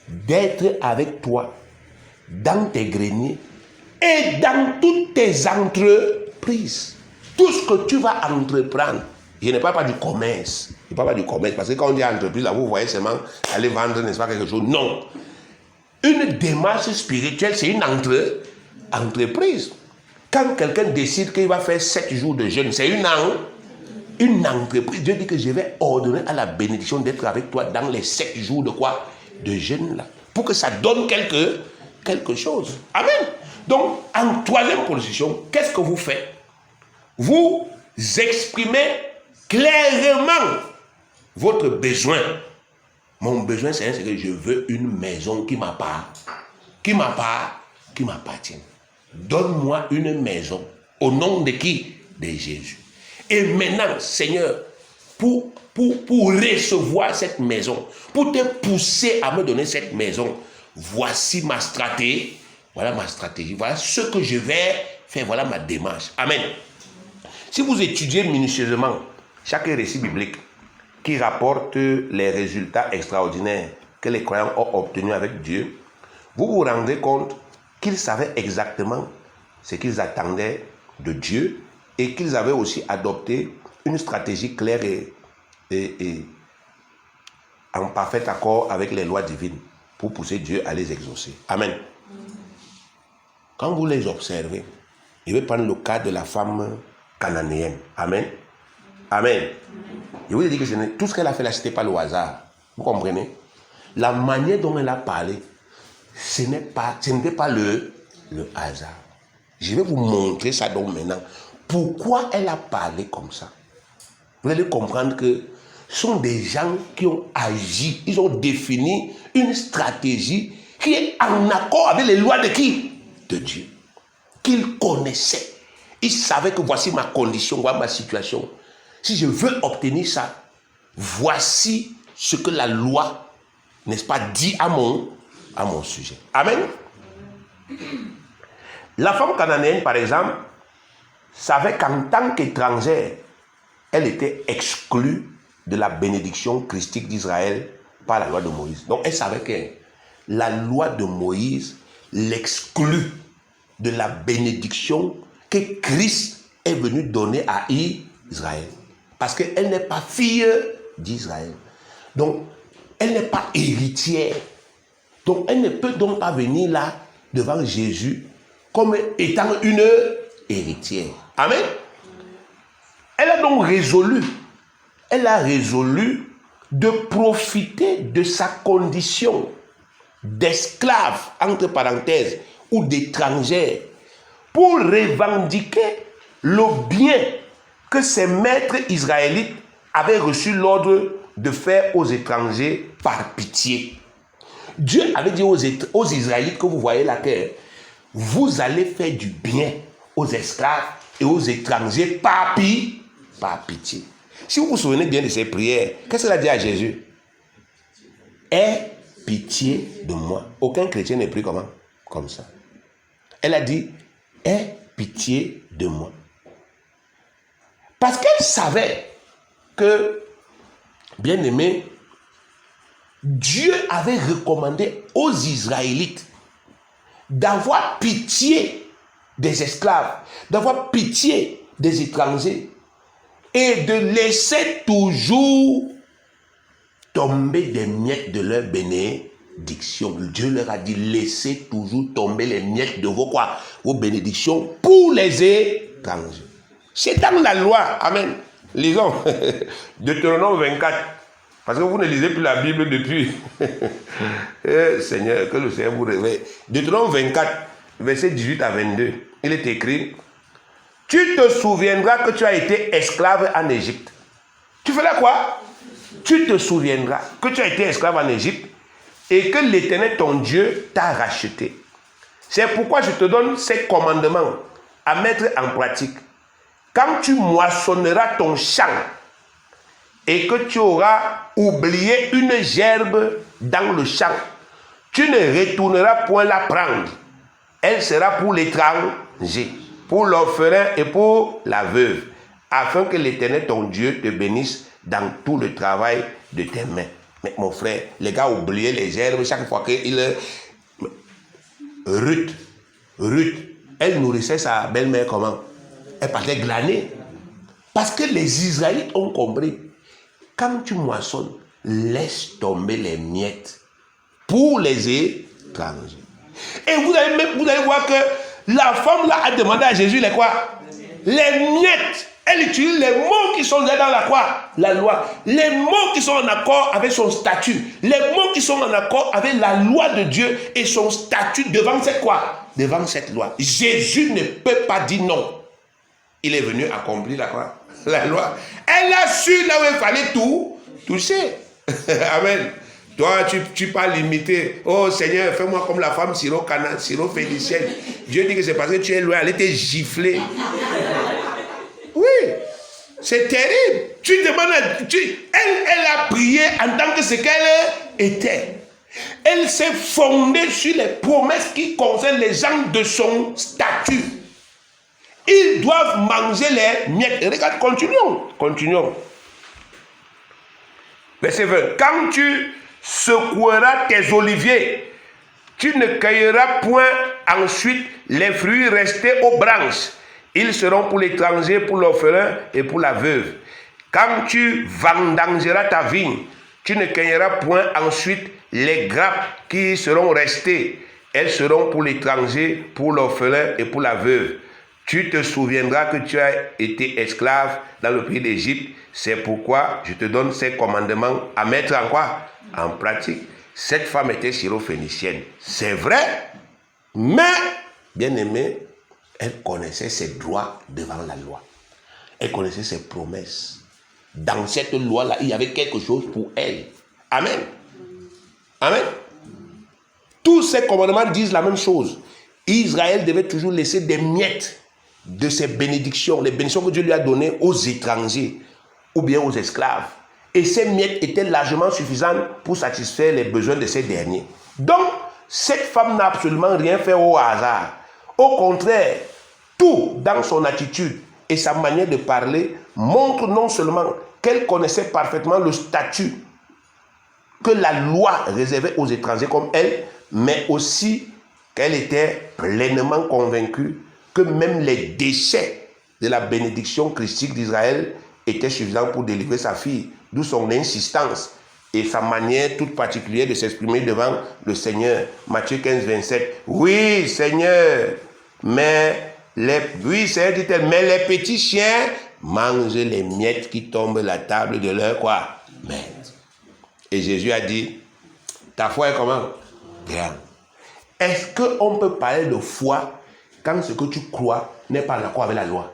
d'être avec toi dans tes greniers et dans toutes tes entreprises. Tout ce que tu vas entreprendre. Je ne parle pas du commerce. Je ne parle pas du commerce. Parce que quand on dit entreprise, là, vous voyez seulement aller vendre, n'est-ce pas, quelque chose. Non. Une démarche spirituelle, c'est une entreprise. Quand quelqu'un décide qu'il va faire 7 jours de jeûne, c'est une entreprise. Dieu dit que je vais ordonner à la bénédiction d'être avec toi dans les 7 jours de quoi? De jeûne, là. Pour que ça donne quelque chose. Amen. Donc, en troisième position, qu'est-ce que vous faites? Vous exprimez clairement votre besoin. Mon besoin, c'est que je veux une maison qui m'appartient. Donne-moi une maison. Au nom de qui? De Jésus. Et maintenant, Seigneur, pour recevoir cette maison, pour te pousser à me donner cette maison, voici ma stratégie. Voilà ma stratégie. Voilà ce que je vais faire. Voilà ma démarche. Amen. Si vous étudiez minutieusement chaque récit biblique qui rapporte les résultats extraordinaires que les croyants ont obtenus avec Dieu, vous vous rendrez compte qu'ils savaient exactement ce qu'ils attendaient de Dieu et qu'ils avaient aussi adopté une stratégie claire et en parfait accord avec les lois divines pour pousser Dieu à les exaucer. Amen. Quand vous les observez, je vais prendre le cas de la femme cananéenne. Amen. Amen. Je vous ai dit que tout ce qu'elle a fait là, ce n'était pas le hasard. Vous comprenez? La manière dont elle a parlé, ce n'était pas le hasard. Je vais vous montrer ça donc maintenant. Pourquoi elle a parlé comme ça? Vous allez comprendre que ce sont des gens qui ont agi, ils ont défini une stratégie qui est en accord avec les lois de qui? De Dieu. Qu'ils connaissaient. Ils savaient que voici ma condition, voici ma situation. Si je veux obtenir ça, voici ce que la loi, n'est-ce pas, dit à mon sujet. Amen. La femme cananéenne, par exemple, savait qu'en tant qu'étrangère, elle était exclue de la bénédiction christique d'Israël par la loi de Moïse. Donc elle savait que la loi de Moïse l'exclut de la bénédiction que Christ est venu donner à Israël. Parce qu'elle n'est pas fille d'Israël. Donc, elle n'est pas héritière. Donc, elle ne peut donc pas venir là, devant Jésus, comme étant une héritière. Amen. Elle a donc résolu de profiter de sa condition d'esclave, entre parenthèses, ou d'étrangère, pour revendiquer le bien que ses maîtres israélites avaient reçu l'ordre de faire aux étrangers par pitié. Dieu avait dit aux Israélites que vous voyez là que vous allez faire du bien aux esclaves et aux étrangers par pitié. Si vous vous souvenez bien de ces prières, qu'est-ce qu'elle a dit à Jésus? Aie pitié de moi. Aucun chrétien n'est pris comment? Comme ça. Elle a dit, aie pitié de moi. Parce qu'elle savait que, bien aimé, Dieu avait recommandé aux Israélites d'avoir pitié des esclaves, d'avoir pitié des étrangers et de laisser toujours tomber des miettes de leur bénédictions. Dieu leur a dit, laissez toujours tomber les miettes de vos quoi? Vos bénédictions pour les étrangers. C'est dans la loi. Amen. Lisons. Deutéronome 24. Parce que vous ne lisez plus la Bible depuis. Seigneur, que le Seigneur vous réveille. Deutéronome 24, verset 18 à 22. Il est écrit, tu te souviendras que tu as été esclave en Égypte. Tu fais là quoi? Tu te souviendras que tu as été esclave en Égypte et que l'Éternel, ton Dieu, t'a racheté. C'est pourquoi je te donne ces commandements à mettre en pratique. Quand tu moissonneras ton champ et que tu auras oublié une gerbe dans le champ, tu ne retourneras point la prendre. Elle sera pour l'étranger, pour l'orphelin et pour la veuve, afin que l'Éternel, ton Dieu, te bénisse dans tout le travail de tes mains. Mais mon frère, les gars oubliaient les gerbes chaque fois qu'il... Ruth, elle nourrissait sa belle-mère comment? Elle partait glaner. Parce que les Israélites ont compris. Quand tu moissonnes, laisse tomber les miettes pour les étrangers. Et vous allez voir que la femme là a demandé à Jésus les quoi? Les miettes. Elle utilise les mots qui sont là dans la quoi? La loi. Les mots qui sont en accord avec son statut. Les mots qui sont en accord avec la loi de Dieu et son statut devant cette quoi? Devant cette loi. Jésus ne peut pas dire non. Il est venu accomplir la quoi? La loi. Elle a su là où il fallait tout toucher. Amen. Toi, tu pas limité. Oh Seigneur, fais-moi comme la femme syro-phénicienne. Dieu dit que c'est parce que tu es loin. Elle était giflée. Oui, c'est terrible. Tu demandes, elle a prié en tant que ce qu'elle était. Elle s'est fondée sur les promesses qui concernent les gens de son statut. Ils doivent manger les miettes. Regarde, continuons. Verset 20. Quand tu secoueras tes oliviers, tu ne cueilleras point ensuite les fruits restés aux branches. Ils seront pour l'étranger, pour l'orphelin et pour la veuve. Quand tu vendangeras ta vigne, tu ne cueilleras point ensuite les grappes qui seront restées. Elles seront pour l'étranger, pour l'orphelin et pour la veuve. Tu te souviendras que tu as été esclave dans le pays d'Égypte. C'est pourquoi je te donne ces commandements à mettre en quoi? En pratique. Cette femme était syro-phénicienne. C'est vrai, mais, bien aimé, elle connaissait ses droits devant la loi. Elle connaissait ses promesses. Dans cette loi-là, il y avait quelque chose pour elle. Amen. Amen. Tous ces commandements disent la même chose. Israël devait toujours laisser des miettes de ses bénédictions, les bénédictions que Dieu lui a données aux étrangers ou bien aux esclaves. Et ces miettes étaient largement suffisantes pour satisfaire les besoins de ces derniers. Donc, cette femme n'a absolument rien fait au hasard. Au contraire, tout dans son attitude et sa manière de parler montre non seulement qu'elle connaissait parfaitement le statut que la loi réservait aux étrangers comme elle, mais aussi qu'elle était pleinement convaincue que même les déchets de la bénédiction christique d'Israël étaient suffisants pour délivrer sa fille, d'où son insistance et sa manière toute particulière de s'exprimer devant le Seigneur. Matthieu 15, 27. Oui, Seigneur, mais les petits chiens mangent les miettes qui tombent de la table de leur quoi? Maître. Et Jésus a dit, ta foi est comment? Grande. Est-ce qu'on peut parler de foi quand ce que tu crois n'est pas en accord avec la loi?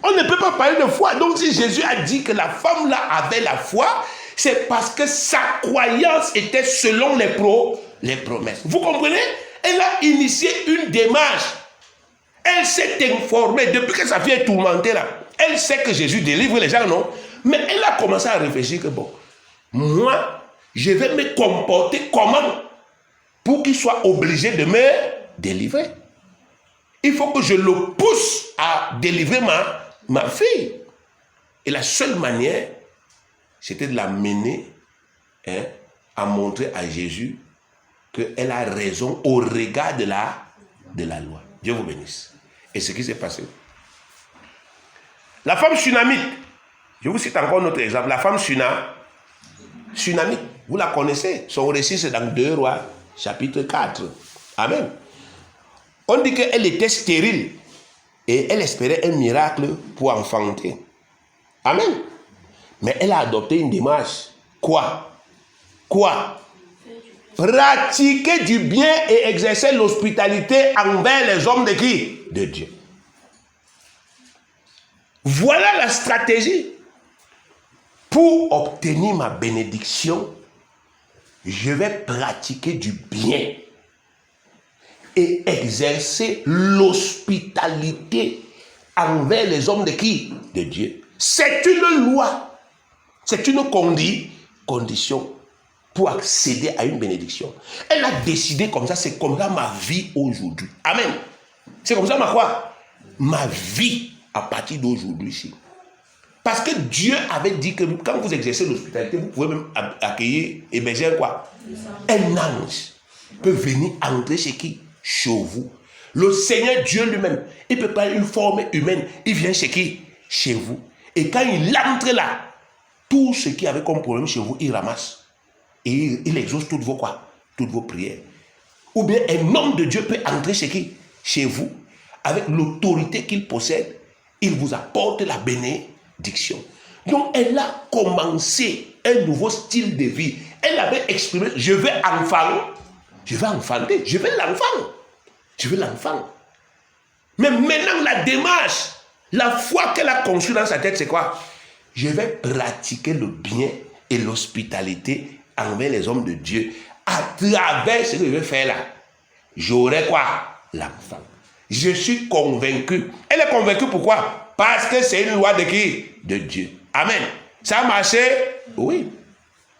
On ne peut pas parler de foi. Donc si Jésus a dit que la femme là avait la foi, c'est parce que sa croyance était selon les promesses. Vous comprenez? Elle a initié une démarche. Elle s'est informée depuis que sa fille est tourmentée là. Elle sait que Jésus délivre les gens, non? Mais elle a commencé à réfléchir que bon, moi, je vais me comporter comment pour qu'il soit obligé de me délivrer? Il faut que je le pousse à délivrer ma fille. Et la seule manière, c'était de la mener à montrer à Jésus qu'elle a raison au regard de la loi. Dieu vous bénisse. Et ce qui s'est passé. La femme sunamite, je vous cite encore un autre exemple. La femme Tsunamite, vous la connaissez. Son récit, c'est dans 2 Rois, chapitre 4. Amen. On dit qu'elle était stérile et elle espérait un miracle pour enfanter. Amen. Mais elle a adopté une démarche. Quoi? Pratiquer du bien et exercer l'hospitalité envers les hommes de qui? De Dieu. Voilà la stratégie. Pour obtenir ma bénédiction, je vais pratiquer du bien et exercer l'hospitalité envers les hommes de qui? De Dieu. C'est une loi. C'est une condition pour accéder à une bénédiction. Elle a décidé comme ça, c'est comme ça ma vie aujourd'hui. Amen. C'est comme ça ma quoi? Ma vie à partir d'aujourd'hui. Parce que Dieu avait dit que quand vous exercez l'hospitalité, vous pouvez même accueillir, héberger quoi? Un ange peut venir entrer chez qui? Chez vous. Le Seigneur Dieu lui-même, il ne peut pas une forme humaine. Il vient chez qui? Chez vous. Et quand il entre là, tout ce qui avait comme problème chez vous, il ramasse. Et il exauce toutes vos quoi? Toutes vos prières. Ou bien un homme de Dieu peut entrer chez qui? Chez vous. Avec l'autorité qu'il possède, il vous apporte la bénédiction. Donc elle a commencé un nouveau style de vie. Elle avait exprimé, je vais enfanter, je vais l'enfant. Mais maintenant la démarche, la foi qu'elle a conçue dans sa tête, c'est quoi? Je vais pratiquer le bien et l'hospitalité envers les hommes de Dieu. À travers ce que je vais faire là, j'aurai quoi? L'enfant. Je suis convaincu. Elle est convaincue pourquoi? Parce que c'est une loi de qui? De Dieu. Amen. Ça a marché? Oui.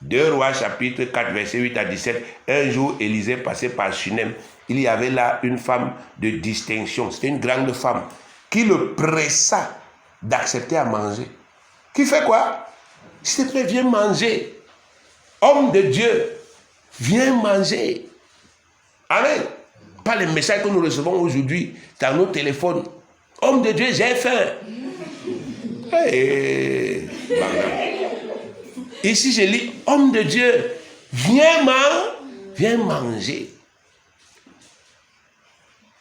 2 Rois chapitre 4 verset 8 à 17. Un jour, Élisée passait par Shunem. Il y avait là une femme de distinction. C'était une grande femme qui le pressa d'accepter à manger. Qui fait quoi? S'il te plaît, viens manger. Homme de Dieu, viens manger. Amen. Pas les messages que nous recevons aujourd'hui dans nos téléphones. Homme de Dieu, j'ai faim. Hey. Ici, je lis, homme de Dieu, viens manger.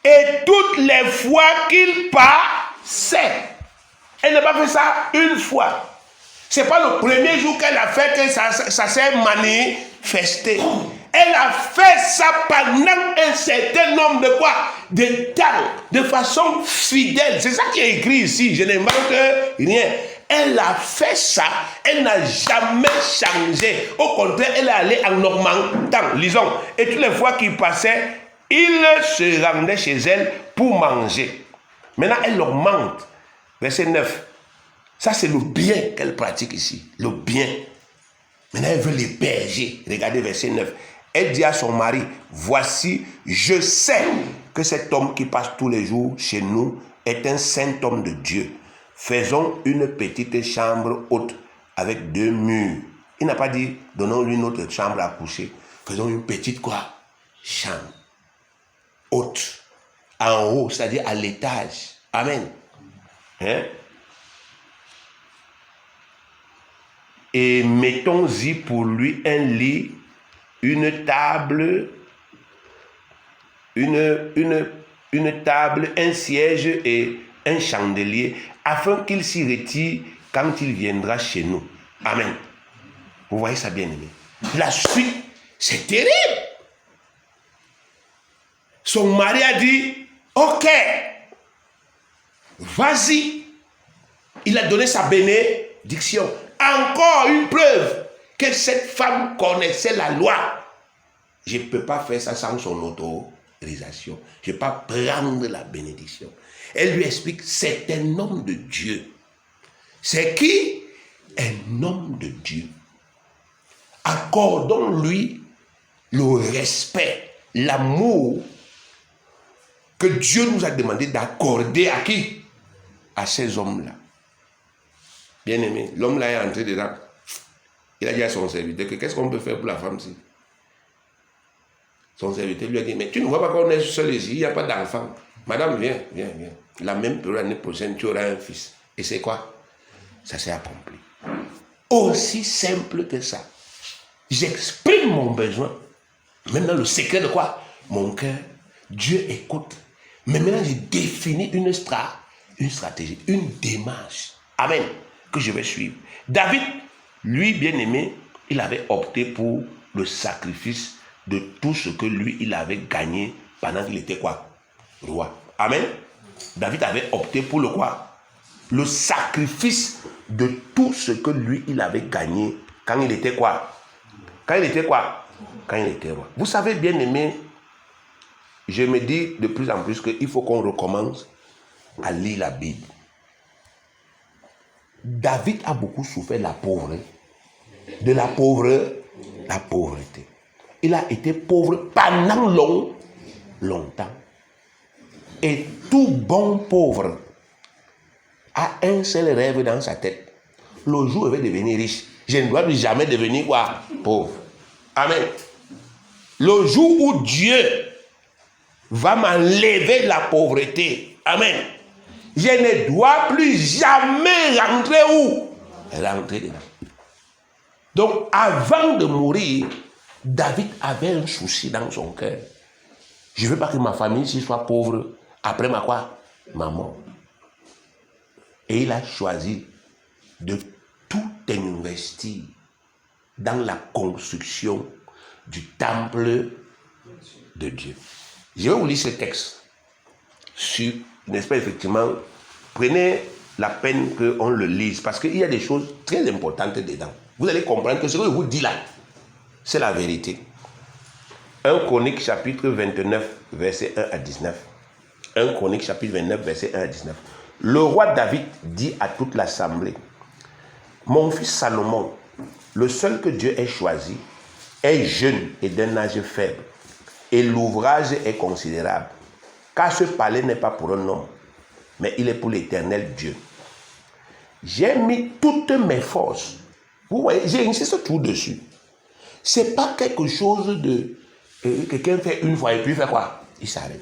Et toutes les fois qu'il passait, elle n'a pas fait ça une fois. Ce n'est pas le premier jour qu'elle a fait que ça s'est manifesté. Elle a fait ça pendant un certain nombre de quoi? De temps, de façon fidèle. C'est ça qui est écrit ici. Je n'invente rien. Elle a fait ça. Elle n'a jamais changé. Au contraire, elle est allée en augmentant. Lisons. Et toutes les fois qu'il passait, il se rendait chez elle pour manger. Maintenant, elle augmente. Verset 9. Ça, c'est le bien qu'elle pratique ici. Le bien. Maintenant, elle veut l'héberger. Regardez verset 9. Elle dit à son mari, voici, je sais que cet homme qui passe tous les jours chez nous est un saint homme de Dieu. Faisons une petite chambre haute avec 2 murs. Il n'a pas dit, donnons-lui une autre chambre à coucher. Faisons une petite quoi? Chambre haute. En haut, c'est-à-dire à l'étage. Amen. Hein? Et mettons-y pour lui un lit, une table, une table, un siège et un chandelier, afin qu'il s'y retire quand il viendra chez nous. Amen. Vous voyez ça, bien aimé? La suite, c'est terrible. Son mari a dit, ok, vas-y. Il a donné sa bénédiction. Encore une preuve que cette femme connaissait la loi. Je ne peux pas faire ça sans son autorisation. Je ne peux pas prendre la bénédiction. Elle lui explique, c'est un homme de Dieu. C'est qui? Un homme de Dieu. Accordons-lui le respect, l'amour que Dieu nous a demandé d'accorder à qui? À ces hommes-là. Bien aimé, l'homme là est entré dedans. Il a dit à son serviteur que qu'est-ce qu'on peut faire pour la femme-ci? Son serviteur lui a dit, mais tu ne vois pas qu'on est seul ici, il n'y a pas d'enfant. Madame, viens. La même période, l'année prochaine, tu auras un fils. Et c'est quoi? Ça s'est accompli. Aussi simple que ça. J'exprime mon besoin. Maintenant, le secret de quoi? Mon cœur. Dieu écoute. Mais maintenant, j'ai défini une stratégie, une démarche. Amen. Que je vais suivre. David, lui, bien-aimé, il avait opté pour le sacrifice de tout ce que lui, il avait gagné pendant qu'il était quoi? Roi. Amen. David avait opté pour le quoi? Le sacrifice de tout ce que lui, il avait gagné quand il était quoi? Quand il était quoi? Quand il était roi. Vous savez, bien-aimé, je me dis de plus en plus qu'il faut qu'on recommence à lire la Bible. David a beaucoup souffert de la pauvreté. De la pauvreté. Il a été pauvre pendant longtemps. Et tout bon pauvre a un seul rêve dans sa tête. Le jour où il va devenir riche, je ne dois jamais devenir quoi? Pauvre. Amen. Le jour où Dieu va m'enlever la pauvreté. Amen. Je ne dois plus jamais rentrer où? Rentrer dedans. Donc, avant de mourir, David avait un souci dans son cœur. Je ne veux pas que ma famille soit pauvre après ma quoi? Ma mort. Et il a choisi de tout investir dans la construction du temple de Dieu. Je vais vous lire ce texte. N'est-ce pas, effectivement, prenez la peine qu'on le lise parce qu'il y a des choses très importantes dedans. Vous allez comprendre que ce que je vous dis là, c'est la vérité. 1 Chronique chapitre 29, verset 1 à 19. 1 Chronique chapitre 29, verset 1 à 19. Le roi David dit à toute l'assemblée, mon fils Salomon, le seul que Dieu ait choisi, est jeune et d'un âge faible, et l'ouvrage est considérable, car ce palais n'est pas pour un homme, mais il est pour l'Éternel Dieu. J'ai mis toutes mes forces. Vous voyez, j'ai insisté tout dessus. Ce n'est pas quelque chose de... quelqu'un fait une fois et puis il fait quoi? Il s'arrête.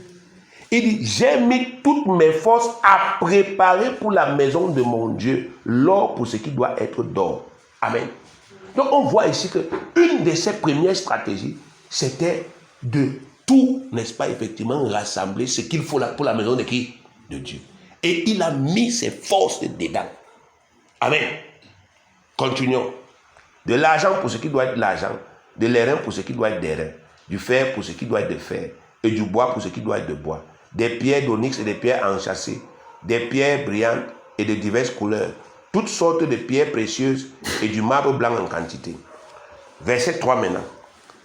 Il dit, j'ai mis toutes mes forces à préparer pour la maison de mon Dieu l'or pour ce qui doit être d'or. Amen. Donc on voit ici qu'une de ses premières stratégies, c'était de tout, n'est-ce pas, effectivement, rassembler ce qu'il faut pour la maison de qui? De Dieu. Et il a mis ses forces dedans. Amen. Continuons. De l'argent pour ce qui doit être de l'argent, de l'airain pour ce qui doit être d'airain, du fer pour ce qui doit être de fer, et du bois pour ce qui doit être de bois, des pierres d'onyx et des pierres enchâssées, des pierres brillantes et de diverses couleurs, toutes sortes de pierres précieuses et du marbre blanc en quantité. Verset 3 maintenant.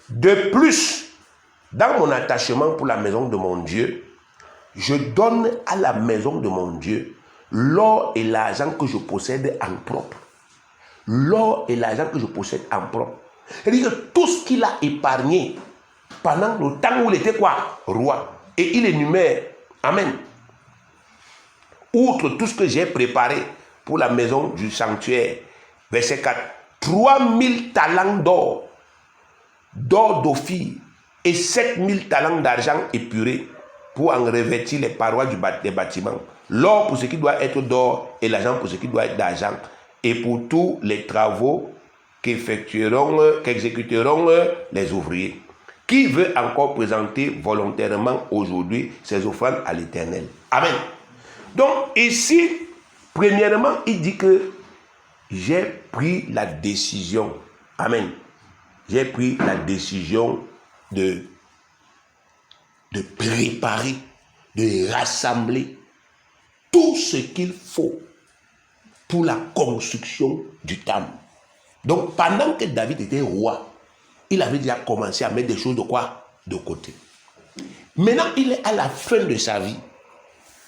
De plus, dans mon attachement pour la maison de mon Dieu, je donne à la maison de mon Dieu l'or et l'argent que je possède en propre. L'or et l'argent que je possède en propre. C'est-à-dire que tout ce qu'il a épargné pendant le temps où il était quoi? Roi. Et il énumère. Amen. Outre tout ce que j'ai préparé pour la maison du sanctuaire. Verset 4. 3000 talents d'or d'Ophir et 7000 talents d'argent épuré pour en revêtir les parois des bâtiments. L'or pour ce qui doit être d'or et l'argent pour ce qui doit être d'argent. Et pour tous les travaux qu'exécuteront les ouvriers. Qui veut encore présenter volontairement aujourd'hui ses offrandes à l'Éternel? Amen. Donc ici, premièrement, il dit que j'ai pris la décision. Amen. J'ai pris la décision de préparer, de rassembler tout ce qu'il faut pour la construction du temple. Donc, pendant que David était roi, il avait déjà commencé à mettre des choses de quoi? De côté. Maintenant, il est à la fin de sa vie.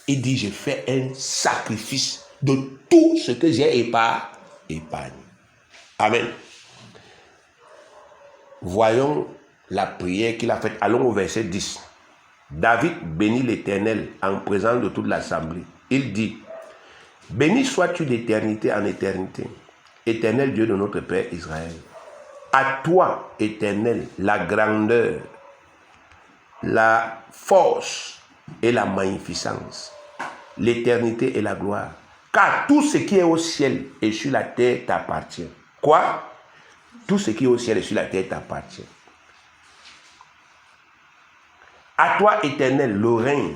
Il dit, je fais un sacrifice de tout ce que j'ai épargné. Amen. Voyons la prière qu'il a faite. Allons au verset 10. David bénit l'Éternel en présence de toute l'assemblée. Il dit, béni sois-tu d'éternité en éternité, Éternel Dieu de notre Père Israël. À toi, Éternel, la grandeur, la force et la magnificence, l'éternité et la gloire. Car tout ce qui est au ciel et sur la terre t'appartient. Quoi? Tout ce qui est au ciel et sur la terre t'appartient. À toi, Éternel, le règne,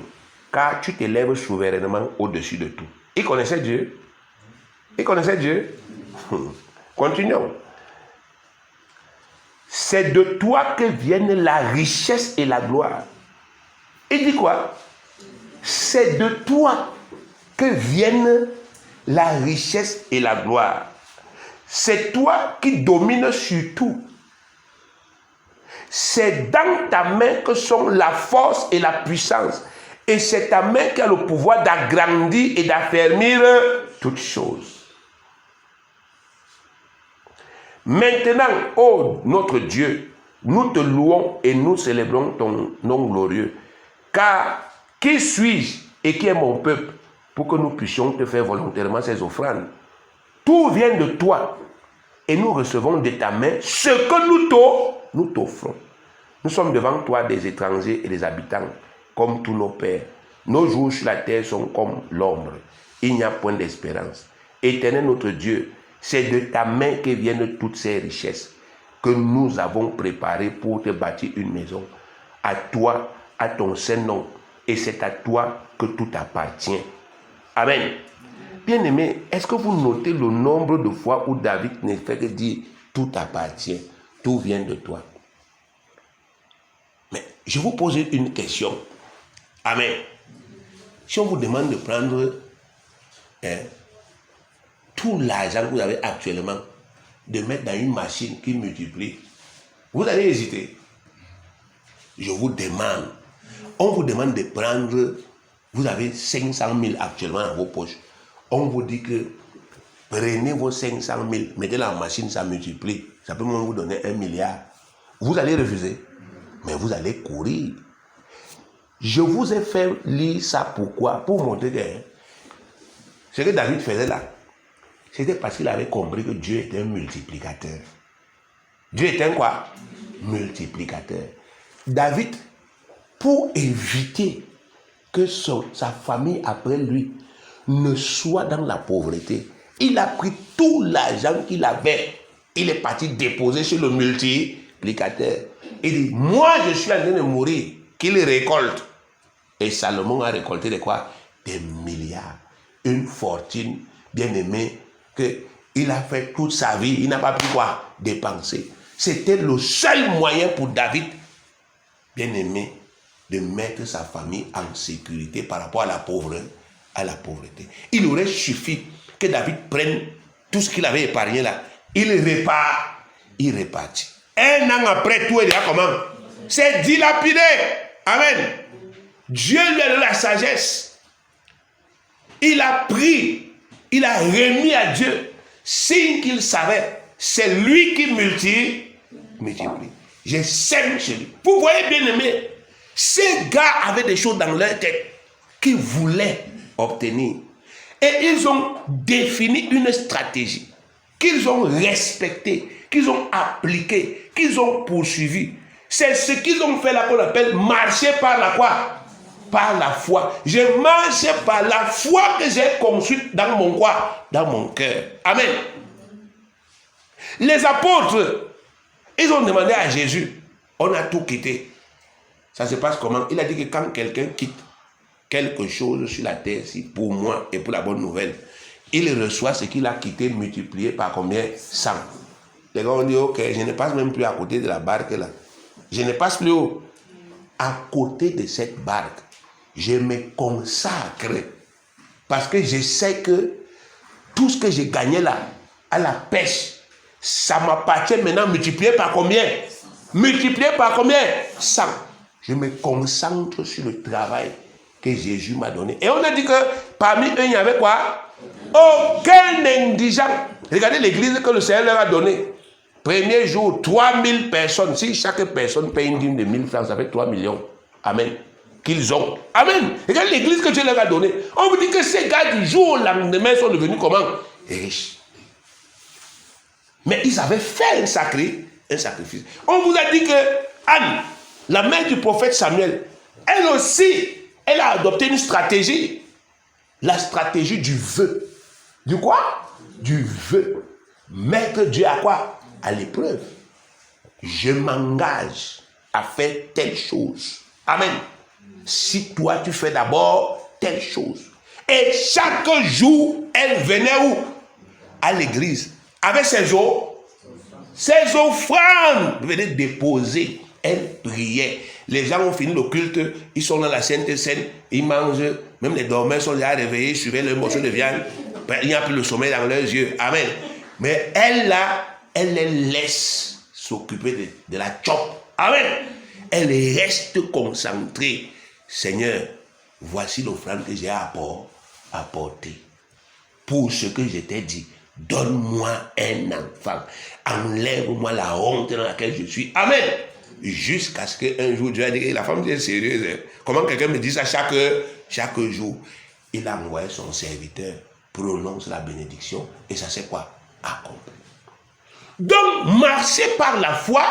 car tu t'élèves souverainement au-dessus de tout. Il connaissait Dieu. Il connaissait Dieu. Continuons. C'est de toi que viennent la richesse et la gloire. Il dit quoi? C'est de toi que viennent la richesse et la gloire. C'est toi qui domines sur tout. C'est dans ta main que sont la force et la puissance. Et c'est ta main qui a le pouvoir d'agrandir et d'affermir toutes choses. Maintenant, ô notre Dieu, nous te louons et nous célébrons ton nom glorieux. Car qui suis-je et qui est mon peuple pour que nous puissions te faire volontairement ces offrandes? Tout vient de toi et nous recevons de ta main ce que nous t'offrons. Nous sommes devant toi des étrangers et des habitants, comme tous nos pères. Nos jours sur la terre sont comme l'ombre. Il n'y a point d'espérance. Éternel notre Dieu, c'est de ta main que viennent toutes ces richesses que nous avons préparées pour te bâtir une maison. À toi, à ton saint nom. Et c'est à toi que tout appartient. Amen. Bien-aimés, est-ce que vous notez le nombre de fois où David ne fait que dire tout appartient, tout vient de toi? Mais je vous pose une question. Amen. Si on vous demande de prendre tout l'argent que vous avez actuellement, de mettre dans une machine qui multiplie, vous allez hésiter. Je vous demande, on vous demande de prendre, vous avez 500 000 actuellement dans vos poches. On vous dit que prenez vos 500 000, mettez dans la machine, ça multiplie. Ça peut même vous donner 1 milliard. Vous allez refuser, mais vous allez courir. Je vous ai fait lire ça pourquoi? Pour montrer que ce que David faisait là, c'était parce qu'il avait compris que Dieu était un multiplicateur. Dieu était un quoi? Multiplicateur. David, pour éviter que sa famille après lui ne soit dans la pauvreté, il a pris tout l'argent qu'il avait. Il est parti déposer sur le multiplicateur. Il dit, moi je suis en train de mourir, qu'il récolte. Et Salomon a récolté de quoi? Des milliards. Une fortune bien aimée qu'il a fait toute sa vie. Il n'a pas pu quoi? Dépenser. C'était le seul moyen pour David, bien aimé, de mettre sa famille en sécurité par rapport à la pauvreté. Il aurait suffi que David prenne tout ce qu'il avait épargné là. Il répartit. Un an après, tout est déjà comment? C'est dilapidé. Amen. Dieu lui a donné la sagesse. Il a pris, il a remis à Dieu, signe qu'il savait, c'est lui qui multiplie. Je sème chez lui. Vous voyez bien aimé, ces gars avaient des choses dans leur tête qu'ils voulaient obtenir. Et ils ont défini une stratégie qu'ils ont respectée, qu'ils ont appliquée, qu'ils ont poursuivie. C'est ce qu'ils ont fait là qu'on appelle marcher par la quoi? Par la foi. Je marche par la foi que j'ai conçue dans mon quoi? Dans mon cœur. Amen. Les apôtres, ils ont demandé à Jésus, on a tout quitté. Ça se passe comment? Il a dit que quand quelqu'un quitte quelque chose sur la terre, si pour moi et pour la bonne nouvelle, il reçoit ce qu'il a quitté multiplié par combien? 100. Les gars ont dit, ok, je ne passe même plus à côté de la barque là. Je ne passe plus haut. À côté de cette barque, je me consacre parce que je sais que tout ce que j'ai gagné là, à la pêche, ça m'appartient maintenant multiplié par combien? Multiplié par combien? 100. Je me concentre sur le travail que Jésus m'a donné. Et on a dit que parmi eux, il n'y avait quoi? Aucun indigent. Regardez l'église que le Seigneur leur a donnée. Premier jour, 3000 personnes. Si chaque personne paye une dîme de 1000 francs, ça fait 3 millions. Amen. Qu'ils ont. Amen. Regardez l'église que Dieu leur a donnée. On vous dit que ces gars du jour au lendemain sont devenus comment? Riches. Mais ils avaient fait un sacrifice. On vous a dit que Anne, la mère du prophète Samuel, elle aussi, elle a adopté une stratégie. La stratégie du vœu. Du quoi? Du vœu. Mettre Dieu à quoi? à l'épreuve. Je m'engage à faire telle chose. Amen. Si toi, tu fais d'abord telle chose. Et chaque jour, elle venait où? À l'église. Avec ses offrandes. Venait déposer. Elle priait. Les gens ont fini le culte. Ils sont dans la Sainte Seine. Ils mangent. Même les dormeurs sont déjà réveillés. Suivaient leur morceau de viande. Il n'y a plus le sommeil dans leurs yeux. Amen. Mais elle, là, elle les laisse s'occuper de la chope. Amen. Elle reste concentrée. Seigneur, voici l'offrande que j'ai apportée. Pour ce que je t'ai dit, donne-moi un enfant. Enlève-moi la honte dans laquelle je suis. Amen. Jusqu'à ce qu'un jour, Dieu a dit, la femme est sérieuse. Hein? Comment quelqu'un me dit ça chaque jour? Il a envoyé son serviteur, prononce la bénédiction, et ça c'est quoi? Accompli. Donc, marcher par la foi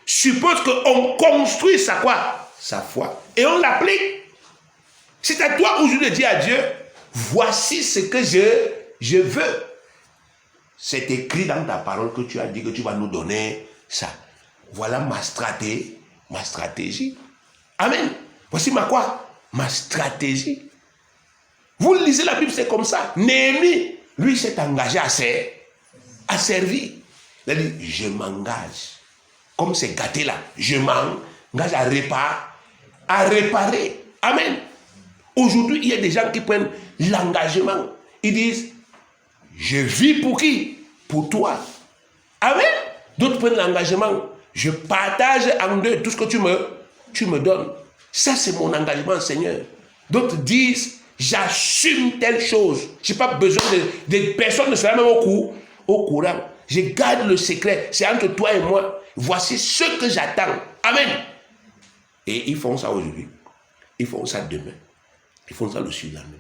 suppose qu'on construit sa foi. Et on l'applique. C'est à toi aujourd'hui de dire à Dieu, voici ce que je veux. C'est écrit dans ta parole que tu as dit que tu vas nous donner ça. Voilà ma stratégie. Amen. Voici ma stratégie. Vous lisez la Bible, c'est comme ça. Néhémie, lui, s'est engagé à servir. Il a dit, je m'engage. Comme c'est gâté là, je m'engage à réparer. Amen. Aujourd'hui, il y a des gens qui prennent l'engagement. Ils disent, je vis pour qui? Pour toi. Amen. D'autres prennent l'engagement. Je partage en deux tout ce que tu me donnes. Ça, c'est mon engagement, Seigneur. D'autres disent, j'assume telle chose. Je n'ai pas besoin de personne ne sera même au courant. Je garde le secret. C'est entre toi et moi. Voici ce que j'attends. Amen. Et ils font ça aujourd'hui. Ils font ça demain. Ils font ça le surlendemain.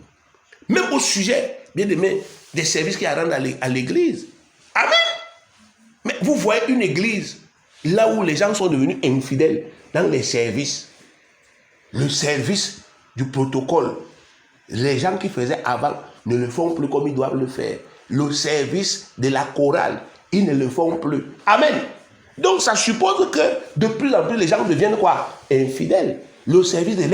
Même au sujet, bien aimé, des services qui rendent à l'église. Amen. Mais vous voyez une église, là où les gens sont devenus infidèles, dans les services. Le service du protocole. Les gens qui faisaient avant ne le font plus comme ils doivent le faire. Le service de la chorale, ils ne le font plus. Amen. Donc ça suppose que de plus en plus les gens deviennent quoi? Infidèles. Le service de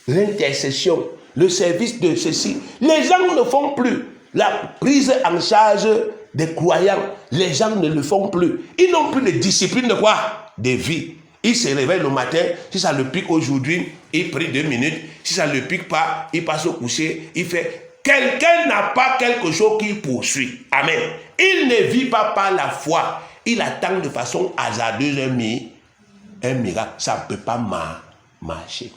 l'intercession, le service de ceci. Les gens ne font plus. La prise en charge des croyants, les gens ne le font plus. Ils n'ont plus de discipline de quoi? De vie. Ils se réveillent le matin, si ça le pique aujourd'hui, il prie 2 minutes. Si ça ne le pique pas, il passe au coucher, il fait... Quelqu'un n'a pas quelque chose qu'il poursuit. Amen. Il ne vit pas par la foi. Il attend de façon hasardeuse un miracle. Ça ne peut pas marcher.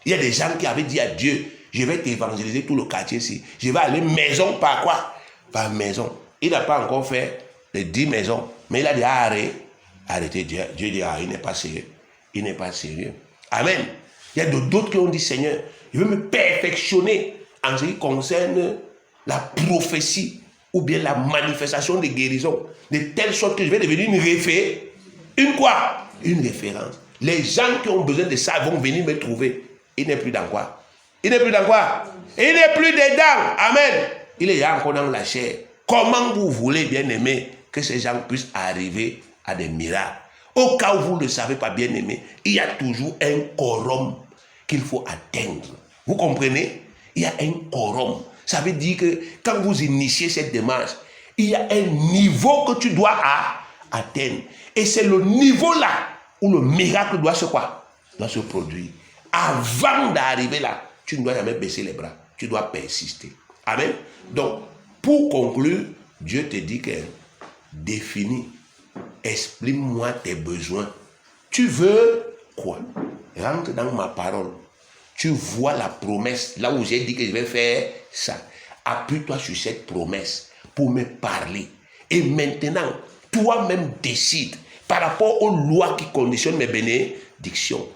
Il y a des gens qui avaient dit à Dieu, je vais t'évangéliser tout le quartier ici. Je vais aller maison par quoi? Par maison. Il n'a pas encore fait les 10 maisons, mais il a déjà arrêté. Dieu dit, il n'est pas sérieux. Il n'est pas sérieux. Amen. Il y a d'autres qui ont dit, Seigneur, je veux me perfectionner en ce qui concerne la prophétie ou bien la manifestation de guérison, de telle sorte que je vais devenir une référence. Les gens qui ont besoin de ça vont venir me trouver. Il n'est plus dans quoi? Il n'est plus dedans. Amen. Il est encore dans la chair. Comment vous voulez, bien aimé, que ces gens puissent arriver à des miracles? Au cas où vous ne le savez pas, bien aimé, il y a toujours un quorum qu'il faut atteindre. Vous comprenez? Il y a un quorum. Ça veut dire que quand vous initiez cette démarche, il y a un niveau que tu dois atteindre. Et c'est le niveau là où le miracle doit se produire. Avant d'arriver là, tu ne dois jamais baisser les bras. Tu dois persister. Amen. Donc, pour conclure, Dieu te dit que définis, exprime-moi tes besoins. Tu veux quoi? Rentre dans ma parole. Tu vois la promesse, là où j'ai dit que je vais faire ça. Appuie-toi sur cette promesse pour me parler. Et maintenant, toi-même décide par rapport aux lois qui conditionnent mes bénédictions.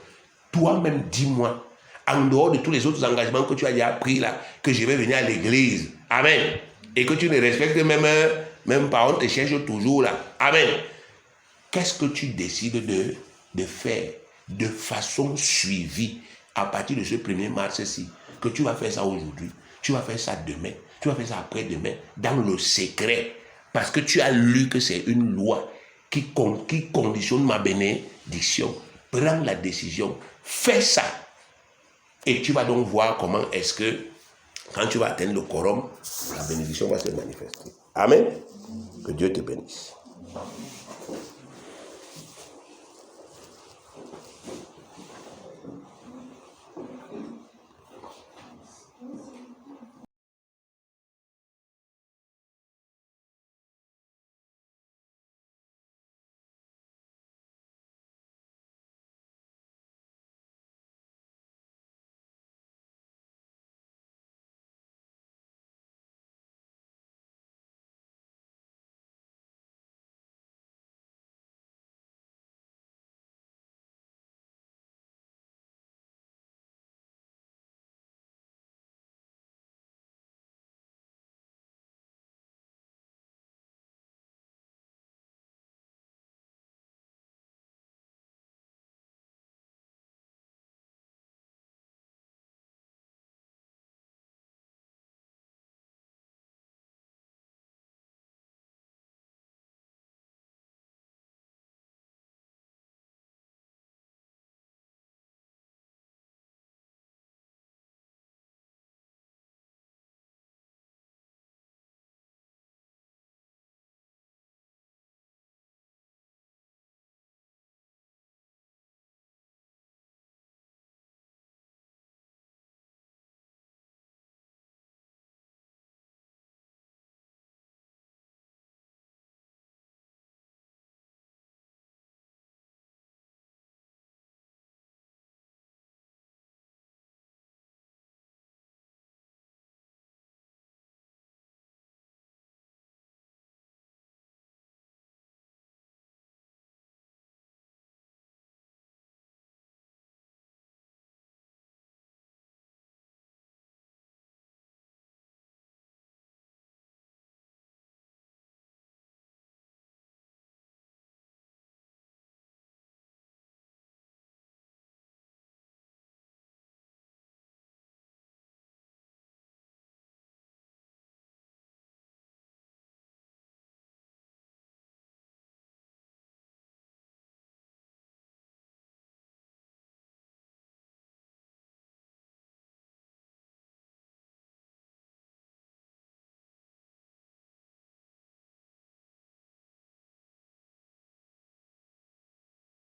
Toi-même dis-moi, en dehors de tous les autres engagements que tu as déjà pris là, que je vais venir à l'église. Amen. Et que tu ne respectes même pas, on te cherche toujours là. Amen. Qu'est-ce que tu décides de faire de façon suivie? À partir de ce 1er mars-ci, que tu vas faire ça aujourd'hui, tu vas faire ça demain, tu vas faire ça après-demain, dans le secret, parce que tu as lu que c'est une loi qui conditionne ma bénédiction. Prends la décision, fais ça. Et tu vas donc voir comment est-ce que, quand tu vas atteindre le quorum, la bénédiction va se manifester. Amen. Que Dieu te bénisse.